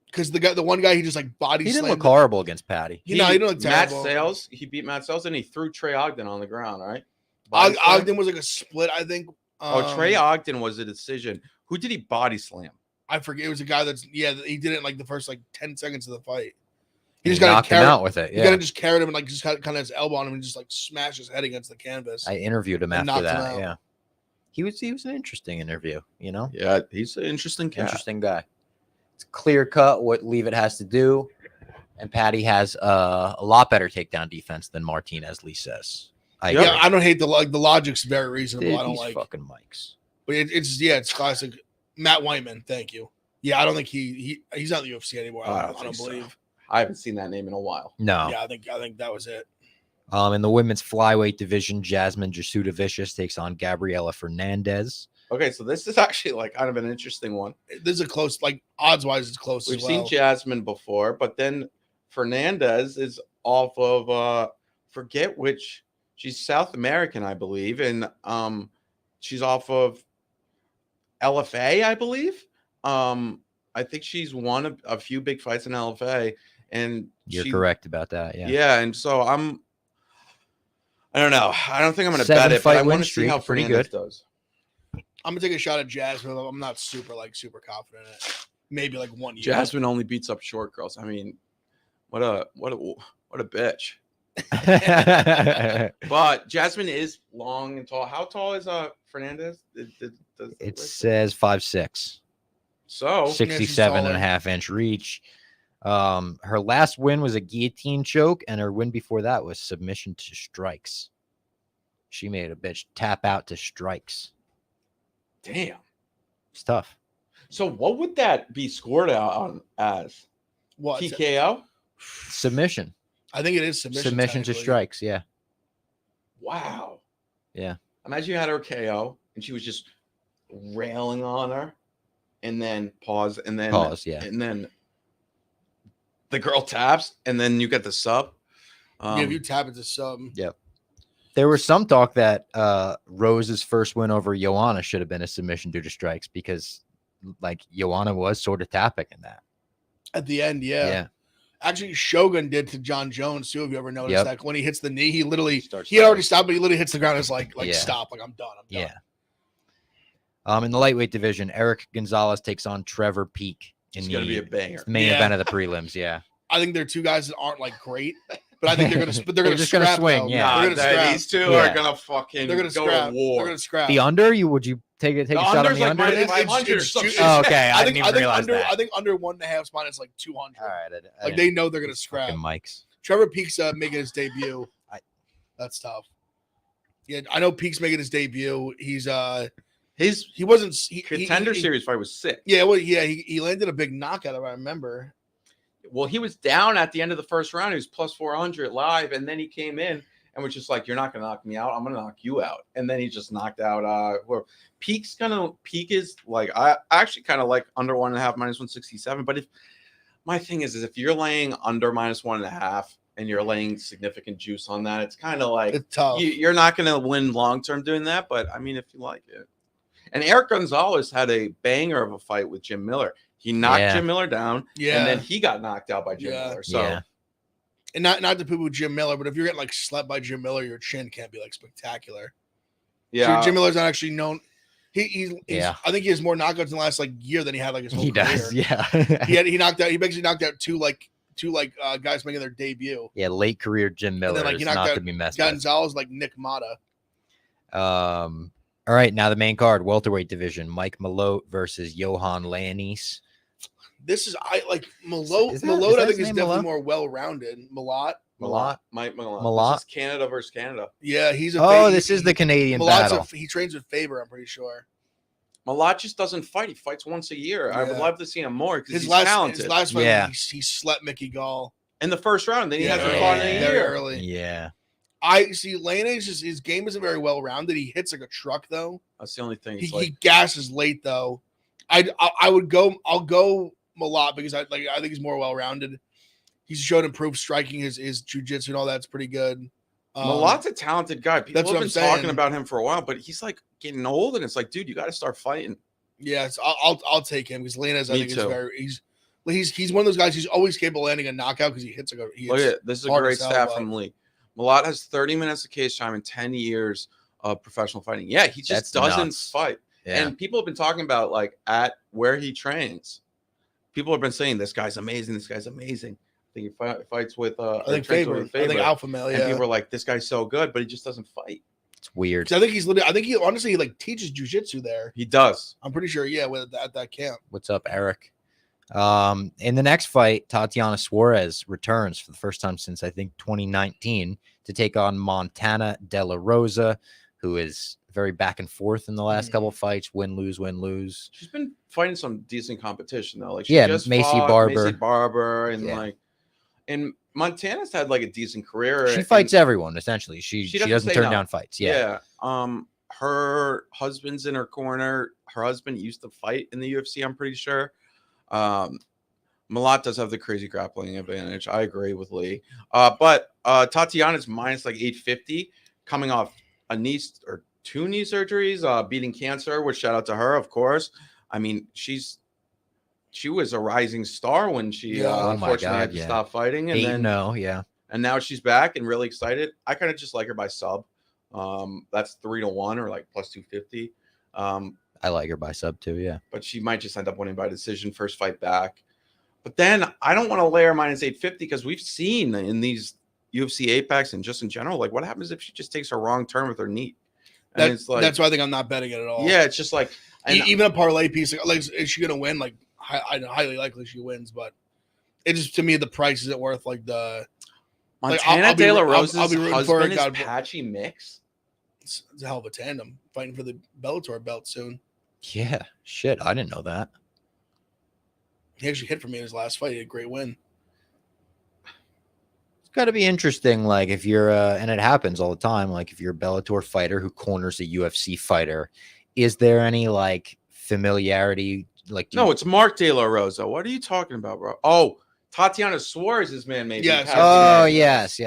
Because the one guy he just body he didn't slammed. look horrible against Patty. He didn't look Matt terrible. Sales. He beat Matt Sales and he threw Trey Ogden on the ground. Right. Ogden was a split, I think. Trey Ogden was a decision. Who did he body slam? I forget. It was a guy he did it in the first 10 seconds of the fight. He just got him out with it. Yeah. He just carried him and just kind of his elbow on him and just smashed his head against the canvas. I interviewed him after that. Yeah. He was an interesting interview, Yeah, he's an interesting cat. Interesting guy. It's clear cut what Leavitt has to do, and Patty has a lot better takedown defense than Martinez. Lee says. I don't hate the logic's very reasonable. Dude, I don't like fucking mics, but it's classic. Matt Whiteman, thank you. Yeah, I don't think he's not in the UFC anymore. I don't believe. So. I haven't seen that name in a while. No. Yeah, I think that was it. In the women's flyweight division, Jasmine Jasudavicius takes on Gabriela Fernandez. Okay, so this is actually kind of an interesting one. This is a close, odds-wise, it's close. We've seen Jasmine before, but then Fernandez is off of forget which. She's South American, I believe, and she's off of LFA, I believe. I think she's won a few big fights in LFA, and you're correct about that. Yeah. Yeah, and so I don't know. I don't think I'm going to bet it, but I want to see how Fernandez does. I'm gonna take a shot at Jasmine. I'm not super confident in it. Maybe 1 year. Jasmine only beats up short girls. I mean, what a bitch. But Jasmine is long and tall. How tall is Fernandez? It says 5'6". So 67.5-inch reach. Her last win was a guillotine choke, and her win before that was submission to strikes. She made a bitch tap out to strikes. Damn, it's tough. So what would that be scored out on as? What? TKO? Submission. I think it is submission. Submission to strikes, yeah. Wow. Yeah. Imagine you had her KO and she was just railing on her, and then pause, and then and then the girl taps, and then you get the sub. If you tap it's a sub. Yep. There was some talk that Rose's first win over Joanna should have been a submission due to strikes because, like, Joanna was sort of tapping in that. At the end, yeah. Actually, Shogun did to John Jones too. Have you ever noticed that when he hits the knee, he literally had already stopped, but he literally hits the ground. It's like stop, like I'm done. Yeah. In the lightweight division, Eric Gonzalez takes on Trevor Peek. It's gonna be a banger. Main event of the prelims. Yeah. I think they're two guys that aren't like great, but I think they're gonna just scrap, gonna swing. though. Yeah, they're gonna scrap. These two are gonna fucking they're gonna go scrap. to war. They're gonna scrap. The under? Would you take a shot on the under? Like -500 or something. Oh, okay. I didn't even realize that. I think under 1.5 spot is like 200. All right. Like they know they're gonna scrap. Mike's. Trevor Peek's making his debut. That's tough. Yeah, I know Peek's making his debut. He wasn't contender series fight was sick. Yeah, well, yeah, he landed a big knockout, if I remember. Well, he was down at the end of the first round. He was plus 400 live, and then he came in and was just like, "You're not gonna knock me out. I'm gonna knock you out." And then he just knocked out. Peek is like, I actually kind of like under 1.5 -167. But my thing is if you're laying under -1.5 and you're laying significant juice on that, it's kind of like it's tough. You're not gonna win long term doing that. But I mean, if you like it. And Eric Gonzalez had a banger of a fight with Jim Miller. He knocked Jim Miller down, and then he got knocked out by Jim Miller. So, and not to poo-poo Jim Miller, but if you're getting like slept by Jim Miller, your chin can't be like spectacular. Yeah, Jim Miller's not actually known. He's I think he has more knockouts in the last like year than he had like his whole career. Does, yeah. He basically knocked out two guys making their debut. Yeah, late career Jim Miller. And then, like, he knocked not out to be messed with. Gonzalez like Nick Mata. All right, now the main card, welterweight division, Mike Malott versus Johan Lainez. This is Malott. Malott, I think, is definitely more well-rounded. Malott. Mike Malott. Malott. This is Canada versus Canada. Yeah, he's this is the Canadian battle. He trains with Faber, I'm pretty sure. Malott just doesn't fight. He fights once a year. I would love to see him more because he's talented. His last fight, he slept Mickey Gall in the first round. Then he hasn't fought in a year. Early. Yeah. I see Lainez, his game isn't very well rounded. He hits like a truck though. That's the only thing. He gasses late though. I'll go Malott because I think he's more well rounded. He's showed improved striking. His jiu-jitsu and all that's pretty good. Malott's a talented guy. People that's have what been I'm talking saying. about him for a while, but he's like getting old, and it's like, dude, you got to start fighting. Yes, I'll take him because Lainez, I think, is he's one of those guys who's always capable of landing a knockout because he hits like a. Look at this is a great stat from Lee. Malott has 30 minutes of cage time and 10 years of professional fighting. Yeah, he just doesn't fight. Yeah. And people have been talking about like at where he trains. People have been saying this guy's amazing. This guy's amazing. I think he fights with I think Faber. I think Alpha Male. Yeah. And people are like, this guy's so good, but he just doesn't fight. It's weird. I think he honestly like teaches jiu-jitsu there. He does. I'm pretty sure. Yeah, at that camp. What's up, Eric? In the next fight, Tatiana Suarez returns for the first time since I think 2019 to take on Montana De La Rosa, who is very back and forth in the last couple of fights, win lose. She's been fighting some decent competition though. Like she just Macy Barber, and and Montana's had like a decent career. She fights everyone essentially. She doesn't turn down fights. Yeah. Her husband's in her corner. Her husband used to fight in the UFC, I'm pretty sure. Malott does have the crazy grappling advantage. I agree with Lee. But Tatiana's minus like 850 coming off a knee or 2 knee surgeries, beating cancer, which shout out to her, of course. I mean, she was a rising star when she unfortunately had to stop fighting. And and now she's back and really excited. I kind of just like her by sub. That's 3-1 or like plus 250. I like her by sub too, yeah. But she might just end up winning by decision first fight back. But then I don't want to lay her minus 850 because we've seen in these UFC Apex and just in general, like what happens if she just takes a wrong turn with her knee? And it's like, that's why I think I'm not betting it at all. Yeah, it's just like even a parlay piece. Like, is she gonna win? Like, highly likely she wins, but it just to me the price isn't worth like the. Montana De La Rosa's husband is Patchy Mix. It's a hell of a tandem fighting for the Bellator belt soon. Yeah, shit, I didn't know that. He actually hit for me in his last fight. He had a great win. It's got to be interesting. Like if you're, and it happens all the time. Like if you're a Bellator fighter who corners a UFC fighter, is there any like familiarity? Like, No, it's Mark De La Rosa. What are you talking about, bro? Oh, Tatiana Suarez's man, maybe. Yes. Cassie Oh May. yes.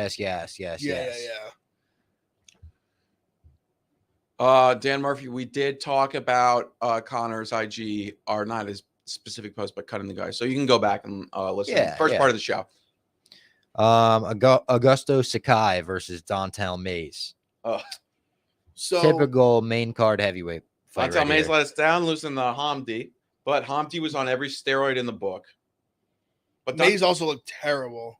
Yeah. Dan Murphy, we did talk about Connor's IG, or not his specific post, but cutting the guy. So you can go back and listen to the first part of the show. Augusto Sakai versus Dontel Mays. So Typical main card heavyweight fight. Dontel Mays let us down, losing the Hamdi, but Hamdi was on every steroid in the book. But Mays also looked terrible.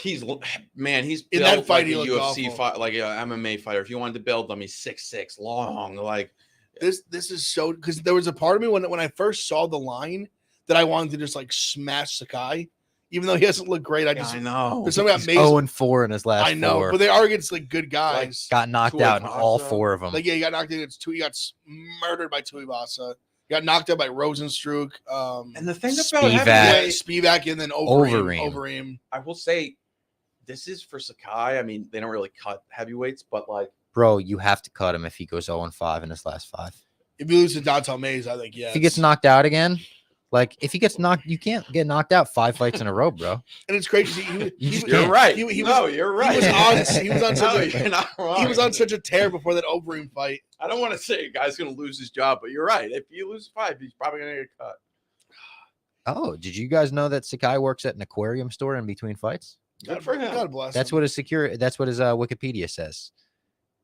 He's built In that fight, like he a looked UFC awful. fight, like an MMA fighter. If you wanted to build him, he's 6'6", long. Like This is so, because there was a part of me when I first saw the line that I wanted to just like smash Sakai, even though he doesn't look great. I know. There's something about Mays. 0-4 in his last I know, four. but they are against like good guys. Got knocked out in all four of them. Like, yeah, he got knocked out against he got murdered by Tuivasa. He got knocked out by Rosenstruck. And the thing about Spivak and then Overeem. I will say, this is for Sakai. I mean, they don't really cut heavyweights, but like, bro, you have to cut him if he goes 0-5 in his last 5. If you lose to Dontel Mays, I think If he gets knocked out again, like if he gets knocked, you can't get knocked out 5 fights in a row, bro. And it's crazy. You're right. You're right. He was on such you're not wrong. He was on such a tear before that Overeem fight. I don't want to say a guy's going to lose his job, but you're right. If you lose 5, he's probably going to get cut. Oh, did you guys know that Sakai works at an aquarium store in between fights? Good for him. God bless That's him. what his Wikipedia says.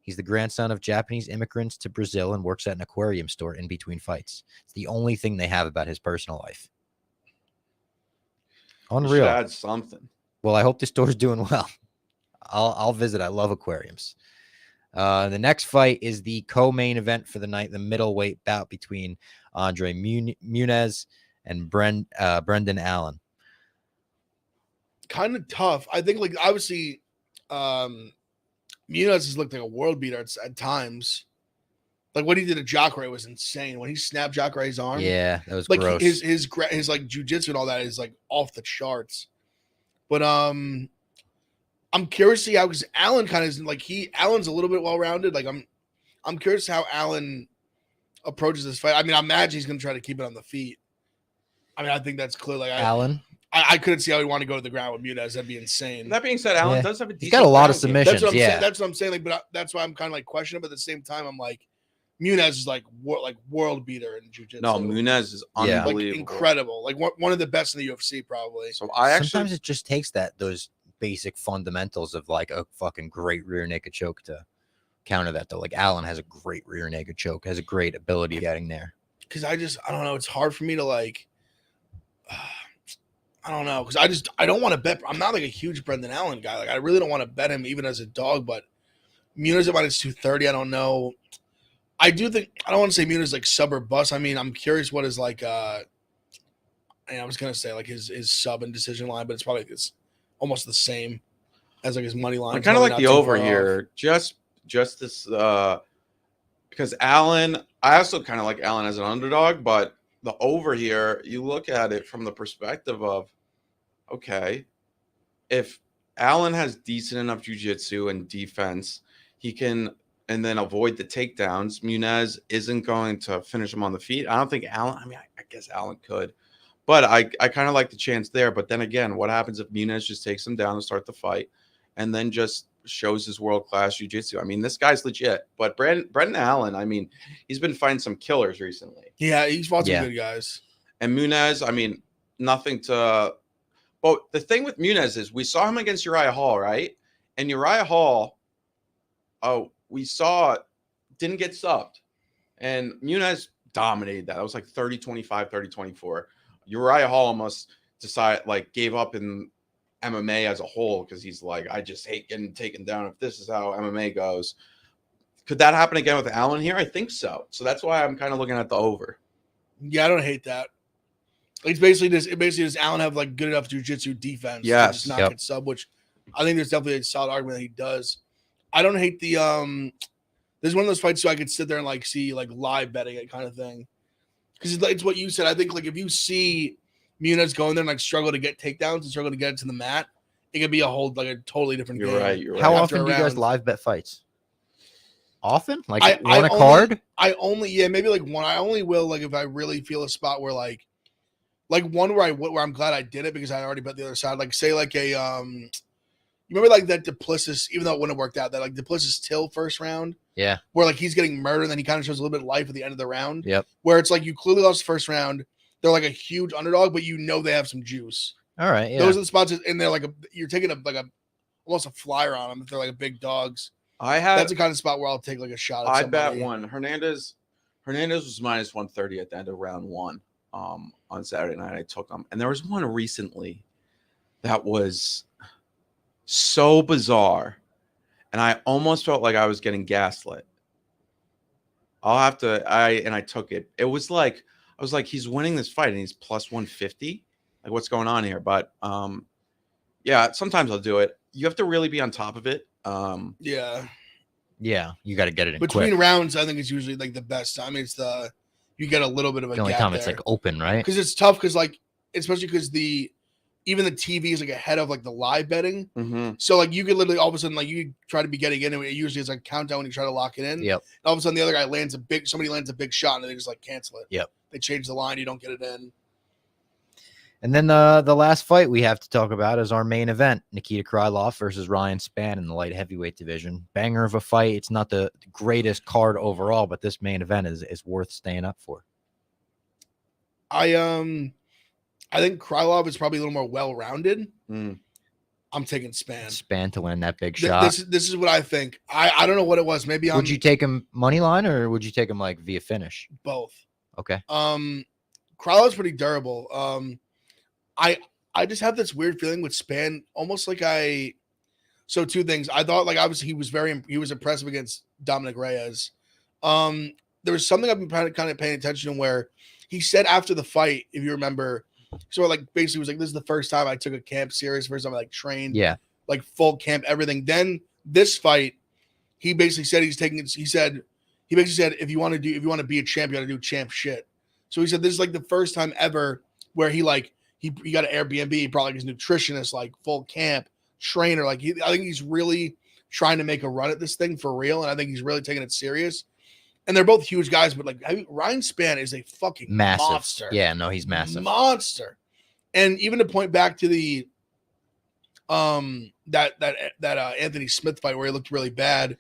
He's the grandson of Japanese immigrants to Brazil and works at an aquarium store in between fights. It's the only thing they have about his personal life. Unreal. Add something. Well, I hope the store's doing well. I'll visit. I love aquariums. The next fight is the co-main event for the night, the middleweight bout between Andre Muniz and Brendan Allen. Kind of tough. I think, like, obviously, Muniz has looked like a world beater at times. Like what he did to Jacare was insane. When he snapped Jacare's arm, yeah, that was like gross. his like jujitsu and all that is like off the charts. But I'm curious to see how, because Allen kind of like Allen's a little bit well rounded. Like I'm curious how Allen approaches this fight. I mean, I imagine he's going to try to keep it on the feet. I mean, I think that's clear. Like Allen. I couldn't see how he'd want to go to the ground with Muniz. That'd be insane. That being said, Allen does have a decent. He's got a lot of ground game. submissions. That's what I'm saying. Like, but that's why I'm kind of like questioning. But at the same time, I'm like, Muniz is like world beater in jiu-jitsu. No, Muniz is unbelievable. Like incredible. Like one of the best in the UFC, probably. So sometimes it just takes those basic fundamentals of like a fucking great rear naked choke to counter that though. Like Allen has a great rear naked choke, has a great ability of getting there. Because I don't know. It's hard for me to like. I don't know, because I don't want to bet. I'm not like a huge Brendan Allen guy. Like I really don't want to bet him even as a dog. But Muniz at minus 230. I don't know. I do think I don't want to say Muniz like sub or bust. I mean, I'm curious what is like. I was gonna say like his sub and decision line, but it's probably almost the same as like his money line. I kind of like the over here, just this because Allen. I also kind of like Allen as an underdog, but the over here, you look at it from the perspective of, okay, if Allen has decent enough jiu-jitsu and defense, he can, and then avoid the takedowns. Muniz isn't going to finish him on the feet. I don't think Allen, I mean, I guess Allen could, but I kind of like the chance there. But then again, what happens if Muniz just takes him down to start the fight and then just shows his world-class jiu-jitsu? I mean, this guy's legit. But Brendan Allen, I mean, he's been fighting some killers recently. Yeah, he's fought some good guys. And Muniz, I mean, nothing to – but the thing with Muniz is we saw him against Uriah Hall, right? And Uriah Hall, we saw didn't get subbed. And Muniz dominated that. It was like 30-25, 30-24. Uriah Hall almost gave up in – MMA as a whole, because he's like, I just hate getting taken down if this is how MMA goes. Could that happen again with Allen here? I think so. So that's why I'm kind of looking at the over. Yeah, I don't hate that. It's basically does Allen have like good enough jiu-jitsu defense to just not get sub, which I think there's definitely a solid argument that he does. I don't hate the there's one of those fights so I could sit there and like see like live betting it kind of thing. Because it's what you said. I think like if you see Muniz going there and like struggle to get takedowns and struggle to get it to the mat, it could be a totally different You're game. right. You're right. How After often do you guys round. live bet fights? Often? Like I one a only- card? I only maybe like one. I only will like if I really feel a spot where like one where I'm glad I did it because I already bet the other side. Like say like a you remember like that Duplessis, even though it wouldn't have worked out, that like Duplessis Till first round Yeah. where like he's getting murdered and then he kind of shows a little bit of life at the end of the round. Yep. Where it's like you clearly lost the first round. They're like a huge underdog, but you know they have some juice. All right. Yeah. Those are the spots, and they're like you're taking almost a flyer on them if they're like a big dogs. That's the kind of spot where I'll take like a shot at I somebody. bet one. Hernandez was minus 130 at the end of round 1 on Saturday night. I took him. And there was one recently that was so bizarre. And I almost felt like I was getting gaslit. I took it. It was like, I was like, he's winning this fight and he's plus 150. Like, what's going on here? But yeah, sometimes I'll do it. You have to really be on top of it. Yeah. Yeah. You got to get it in Between quick. rounds, I think it's usually like the best time. It's you get a little bit of a The only gap time it's there. like open, right? Because it's tough because like especially because even the TV is like ahead of like the live betting. Mm-hmm. So like you could literally all of a sudden like you try to be getting in and it usually is like a countdown when you try to lock it in. Yep. And all of a sudden the other guy somebody lands a big shot and they just like cancel it. Yep. They change the line, you don't get it in. And then the last fight we have to talk about is our main event, Nikita Krylov versus Ryan Spann in the light heavyweight division. Banger of a fight. It's not the greatest card overall, but this main event is worth staying up for. I think Krylov is probably a little more well-rounded. Mm. I'm taking Spann. Spann to land that big shot. This is what I think. I don't know what it was. Maybe Would you take him money line or would you take him like via finish? both. Okay. Krylov's pretty durable. I just have this weird feeling with Spann, almost like so two things. I thought like obviously he was impressive against Dominic Reyes. There was something I've been kind of paying attention to where he said after the fight, if you remember, so like basically was like, this is the first time I took a camp serious, first time I like trained, Yeah. like full camp, everything. Then this fight, he basically said he basically said, if you want to be a champ, you got to do champ shit. So he said this is like the first time ever where he got an Airbnb, he brought like his nutritionist, like full camp trainer. Like I think he's really trying to make a run at this thing for real, and I think he's really taking it serious. And they're both huge guys, but like Ryan Spann is a fucking Massive. monster. Yeah, no, he's massive. Monster. And even to point back to the that Anthony Smith fight where he looked really bad,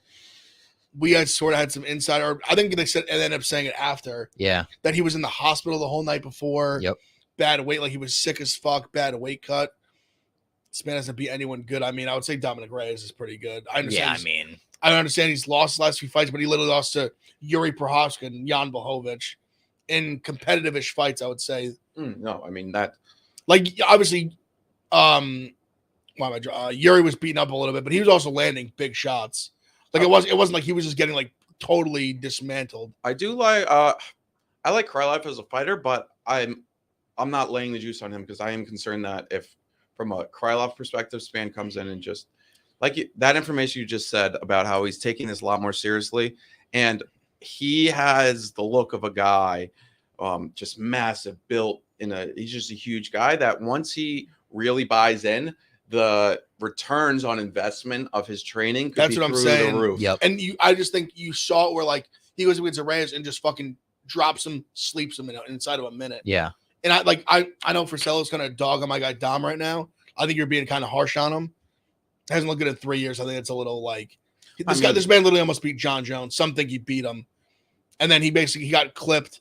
we had sort of had some insider. Or I think they said and ended up saying it after. Yeah. That he was in the hospital the whole night before. Yep. Bad weight, like he was sick as fuck, bad weight cut. This man doesn't beat anyone good. I mean, I would say Dominic Reyes is pretty good. I understand. I understand he's lost the last few fights, but he literally lost to Yuri Prochazka and Jan Blachowicz in competitive-ish fights, I would say. No, I mean that. Like obviously, Yuri was beaten up a little bit, but he was also landing big shots. Like it wasn't like he was just getting like totally dismantled. I do like I like Krylov as a fighter, but I'm not laying the juice on him because I am concerned that if from a Krylov perspective, Spann comes in and just like that information you just said about how he's taking this a lot more seriously, and he has the look of a guy, just massive, built he's just a huge guy that once he really buys in, the returns on investment of his training could That's be what I'm through saying. the roof. Yep. And I just think you saw it where like he goes against Reyes and just fucking drops him, sleeps him inside of a minute. Yeah. And I know Frisello's kind of dog on my guy Dom right now. I think you're being kind of harsh on him. Hasn't looked good in 3 years. I think it's a little like this man literally almost beat John Jones. Some think he beat him, and then he got clipped,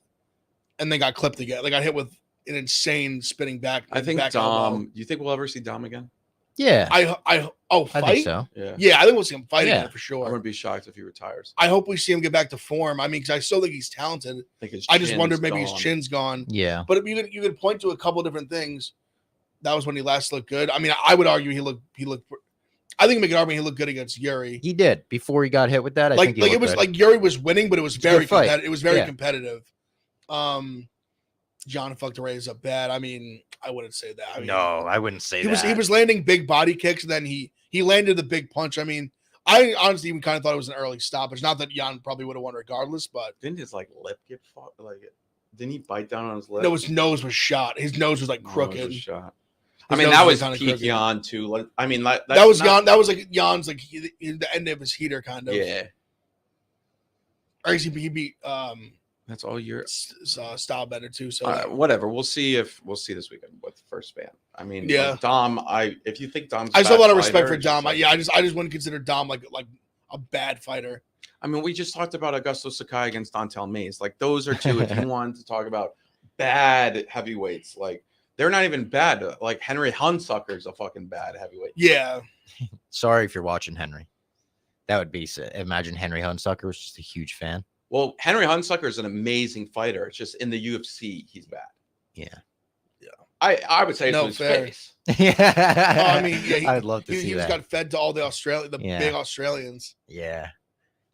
and then got clipped again. Like got hit with an insane spinning back. I think back Dom. elbow. Do you think we'll ever see Dom again? Yeah. I I think so. Yeah. Yeah, I think we'll see him fight Yeah. again for I sure. wouldn't be shocked if he retires. I hope we see him get back to form. I mean, because I still think he's talented. I just wonder if maybe his chin's gone. Yeah. But if you could point to a couple different things. That was when he last looked good. I mean, I would argue he looked. I think make an argument he looked good against Yuri. He did before he got hit with that. I think he it was good. like Yuri was winning, but it was very fight. competitive. It was very Yeah. competitive. John fucked Reyes up bad. I mean, I wouldn't say that. I mean, no, I wouldn't say he that. was landing big body kicks, and then he landed the big punch. I mean, I honestly even kind of thought it was an early stoppage. Not that Jan probably would have won regardless, but Didn't his lip get fought? Didn't he bite down on his lip? no, his nose was shot. His nose was like No, it was crooked. a shot. I mean, His that nose was kinda peak crooked. Jan too. Like, I mean, That that's was not- Jan. That was like Jan's like the end of his heater kind of. Yeah, Or he beat that's all year. style better too. So Whatever. We'll see this weekend with the first Spann. I mean, Yeah. like Dom. If you think Dom's, I still have a bad lot of respect fighter, for it's just Dom. like- I just wouldn't consider Dom like a bad fighter. I mean, we just talked about Augusto Sakai against Dontel Mays. Like those are two. If you wanted to talk about bad heavyweights, like they're not even bad. Like Henry Hunsucker's a fucking bad heavyweight. Yeah, Sorry if you're watching Henry. That would be imagine Henry Hunsucker was just a huge fan. Well, Henry Hunsucker is an amazing fighter. It's just in the UFC, he's bad. Yeah. I would say it's No, in his fair. face. Yeah. I mean, yeah, I'd love to see he just that. got fed to all the Yeah. big Australians. Yeah.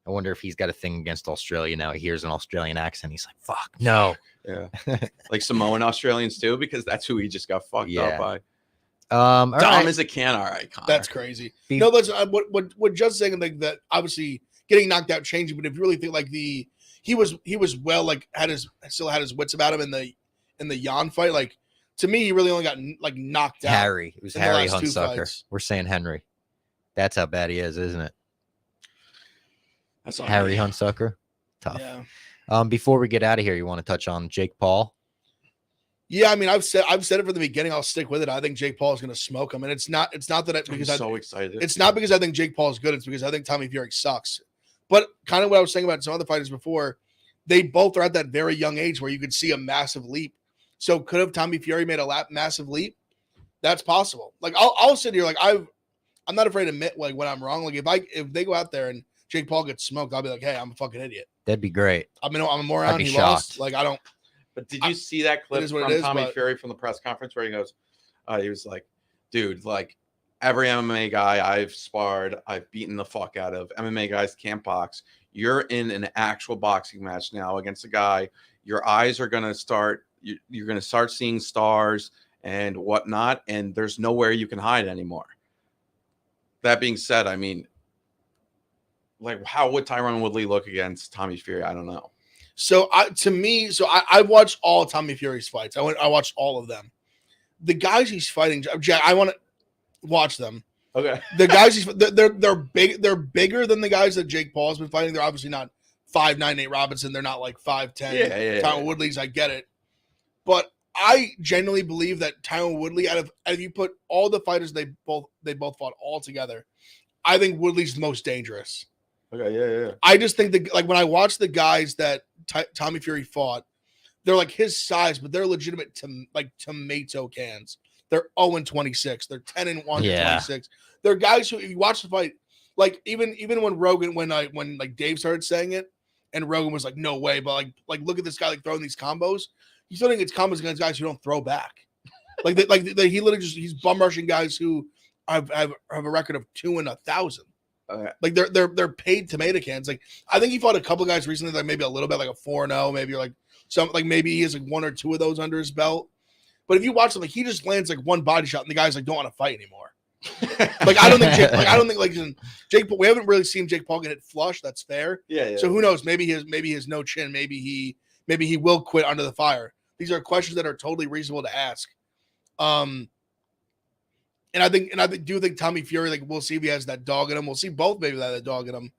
I wonder if he's got a thing against Australia now. He hears an Australian accent. He's like, fuck, no. Yeah. Like Samoan Australians too, because that's who he just got fucked Yeah. up by. All Dom right. is a can, all right, Connor. That's crazy. Be- No, that's what Just saying like that. Obviously, getting knocked out changing, but if you really think like he was well like still had his wits about him in the Jan fight. Like to me, he really only got like knocked out. Harry. It was in the Harry last two Hunsucker. fights. We're saying Henry. That's how bad he is, isn't it? That's on Harry me. Hunsucker. Tough. Yeah. Before we get out of here, you want to touch on Jake Paul? Yeah, I mean, I've said it from the beginning. I'll stick with it. I think Jake Paul is going to smoke him, and it's not that I'm because so excited. it's not because I think Jake Paul is good. It's because I think Tommy Fury sucks. But kind of what I was saying about some other fighters before, they both are at that very young age where you could see a massive leap. So could have Tommy Fury made a massive leap? That's possible. Like I'll sit here like I'm not afraid to admit like when I'm wrong. Like if they go out there and Jake Paul gets smoked, I'll be like, hey, I'm a fucking idiot. That'd be great. I'm a moron. I'd be He shocked. lost. Like I don't. But did you see that clip is what from it is, Tommy but- Fury from the press conference where he goes, he was like, dude, like every MMA guy I've sparred, I've beaten the fuck out of. MMA guys can't box. You're in an actual boxing match now against a guy. Your eyes are going to start, you're going to start seeing stars and whatnot, and there's nowhere you can hide anymore. That being said, I mean, like, how would Tyron Woodley look against Tommy Fury? I don't know. So I watched all Tommy Fury's fights. I watched all of them. The guys he's fighting, Jack, I want to watch them. Okay. The guys they're big. They're bigger than the guys that Jake Paul's been fighting. They're obviously not 5'9" Nate Robinson. They're not like 5'10". Yeah. Tyron Woodley's. I get it, but I genuinely believe that Tyron Woodley, out of you put all the fighters they both fought all together, I think Woodley's the most dangerous. Okay. Yeah. I just think that like when I watch the guys that Tommy Fury fought, they're like his size, but they're legitimate like tomato cans. They're 0-26. They're 10-1 Yeah. 26. They're guys who, if you watch the fight, like even when Rogan, when like Dave started saying it, and Rogan was like, no way, but like look at this guy like throwing these combos. He's throwing his combos against guys who don't throw back. He literally he's bum rushing guys who have a record of 2 and 1,000. Like they're paid tomato cans. Like I think he fought a couple guys recently, like maybe a little bit like a 4-0, maybe like some like maybe he has like 1 or 2 of those under his belt. But if you watch him, like he just lands like one body shot, and the guys like don't want to fight anymore. Like I don't think Jake Paul. We haven't really seen Jake Paul get hit flush. That's fair. Yeah. So who knows? Maybe he has no chin. Maybe he will quit under the fire. These are questions that are totally reasonable to ask. And I do think Tommy Fury, like we'll see if he has that dog in him. We'll see both maybe that dog in him.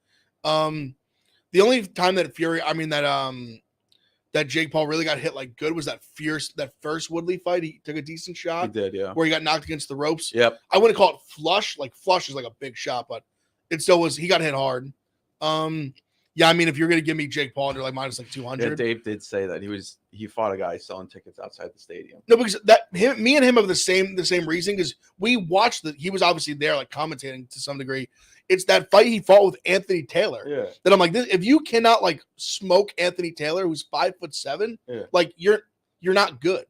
The only time that Fury, I mean that Jake Paul really got hit like good was that first Woodley fight. He took a decent He shot did, yeah. where he got knocked against the ropes. Yep. I wouldn't call it flush. Like flush is like a big shot, but it still was. He got hit hard. Yeah, I mean, if you're gonna give me Jake Paul under like minus like 200, Yeah, Dave did say that he fought a guy selling tickets outside the stadium. no, because me and him have the same reason because we watched he was obviously there like commentating to some degree. It's that fight he fought with Anthony Taylor. Yeah. That I'm like, if you cannot like smoke Anthony Taylor, who's 5'7", Yeah. like you're not good.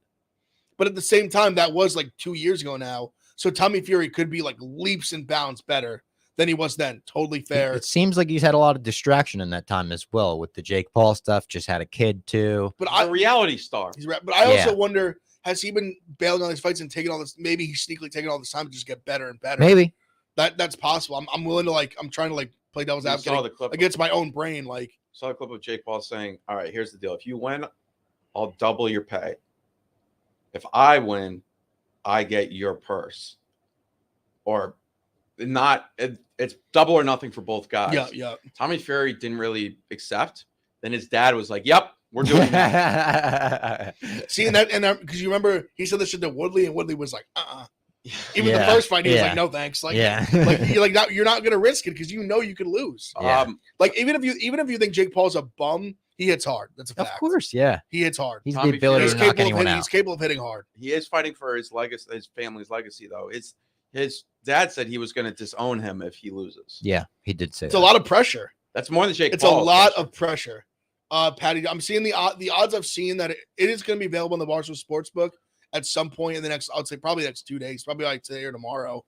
But at the same time, that was like 2 years ago now. So Tommy Fury could be like leaps and bounds better than he was then. Totally fair. It seems like he's had a lot of distraction in that time as well with the Jake Paul stuff. Just had a kid too. But A reality star. But I also wonder, has he been bailing on these fights and taking all this? Maybe he's sneakily taking all this time to just get better and better. Maybe. That's possible. I'm willing to I'm trying to play devil's You saw advocate the clip. against my own brain. Saw a clip of Jake Paul saying, "All right, here's the deal. If you win, I'll double your pay. If I win, I get your purse, or not. It's double or nothing for both guys. Yeah, yeah. Tommy Fury didn't really accept. Then his dad was like, "Yep, we're doing that." Seeing that, and because you remember he said this shit to Woodley, and Woodley was like, Even the Yeah, first fight, he was yeah. like, "No thanks." Like, Yeah. you're not gonna risk it because you know you could lose. Yeah. Like even if you think Jake Paul's a bum, he hits hard. That's a fact. Of course, yeah. He hits hard. He's Tommy the ability Fury- to knock anyone He's out. capable of hitting hard. He is fighting for his legacy, his family's legacy, though. His dad said he was going to disown him if he loses. Yeah, he did say It's that. a lot of pressure. That's more than Jake It's Paul. a lot of pressure. Patty, I'm seeing the odds I've seen that it is going to be available in the Barstool Sportsbook at some point in the next, I would say probably next 2 days, probably like today or tomorrow,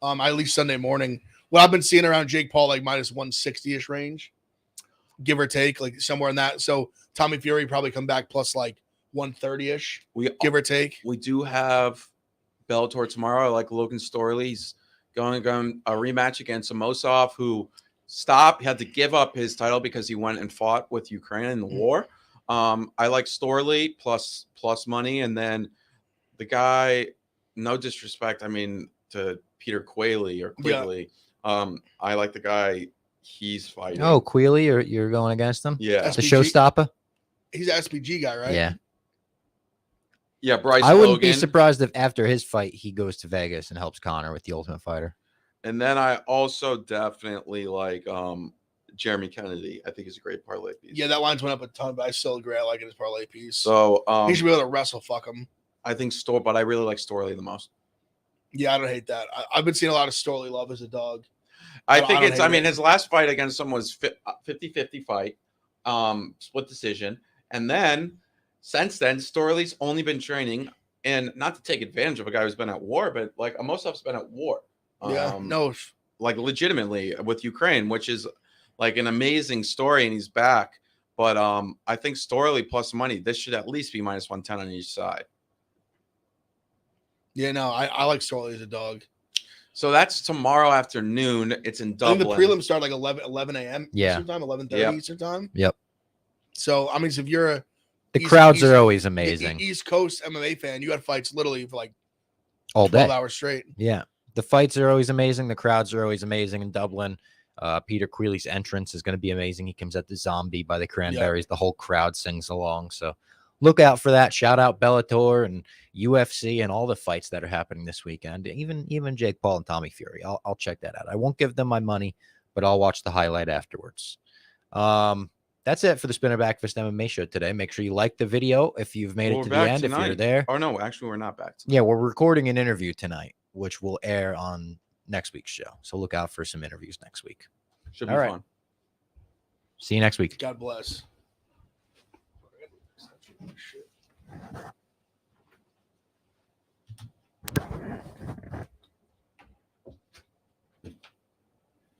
at least Sunday morning. What I've been seeing around Jake Paul, like minus 160-ish range, give or take, like somewhere in that. So Tommy Fury probably come back plus like 130-ish, give or take. We do have Bellator tomorrow. I like Logan Storley. He's going a rematch against Amosov, who he had to give up his title because he went and fought with Ukraine in the war. I like Storley plus money, and then the guy, no disrespect, I mean, to Peter Quigley. I like the guy he's fighting. Oh, Quealy, you're going against him? Yeah. The SPG? showstopper? He's an SPG guy, right? Yeah. Yeah, Bryce I wouldn't Logan. be surprised if after his fight he goes to Vegas and helps Connor with the Ultimate Fighter. And then I also definitely like Jeremy Kennedy. I think he's a great parlay piece. Yeah, that line's went up a ton, but I still agree. I like it as parlay piece. So he should be able to wrestle. Fuck him. I think but I really like Storley the most. Yeah, I don't hate that. I've been seeing a lot of Storley love as a dog. I don't think hate it. his last fight against him was 50-50 fight, split decision. And then since then, Storley's only been training, and not to take advantage of a guy who's been at war, but like Amosov's been at war. Yeah, Like legitimately with Ukraine, which is like an amazing story, and he's back. But I think Storley plus money, this should at least be minus 110 on each side. Yeah, no, I like Storley as a dog. So that's tomorrow afternoon. It's in I think Dublin. the prelims start like 11 a.m. Yeah. Eastern time, 11:30 Yep. Eastern time. Yep. So I mean, if you're The East- crowds East- are always amazing. East Coast MMA fan, you had fights literally for like All 12 day. hours straight. Yeah. The fights are always amazing. The crowds are always amazing in Dublin. Peter Quealy's entrance is going to be amazing. He comes at the Zombie by the Cranberries. The whole crowd sings along. So look out for that. Shout out Bellator and UFC and all the fights that are happening this weekend. Even Jake Paul and Tommy Fury. I'll check that out. I won't give them my money, but I'll watch the highlight afterwards. That's it for the Spinner Backfist MMA show today. Make sure you like the video if you've made it to the end. If you're there. Oh no, actually we're not back tonight. Yeah, we're recording an interview tonight, which will air on next week's show. So look out for some interviews next week. Should be All right. fun. See you next week. God bless. Shit.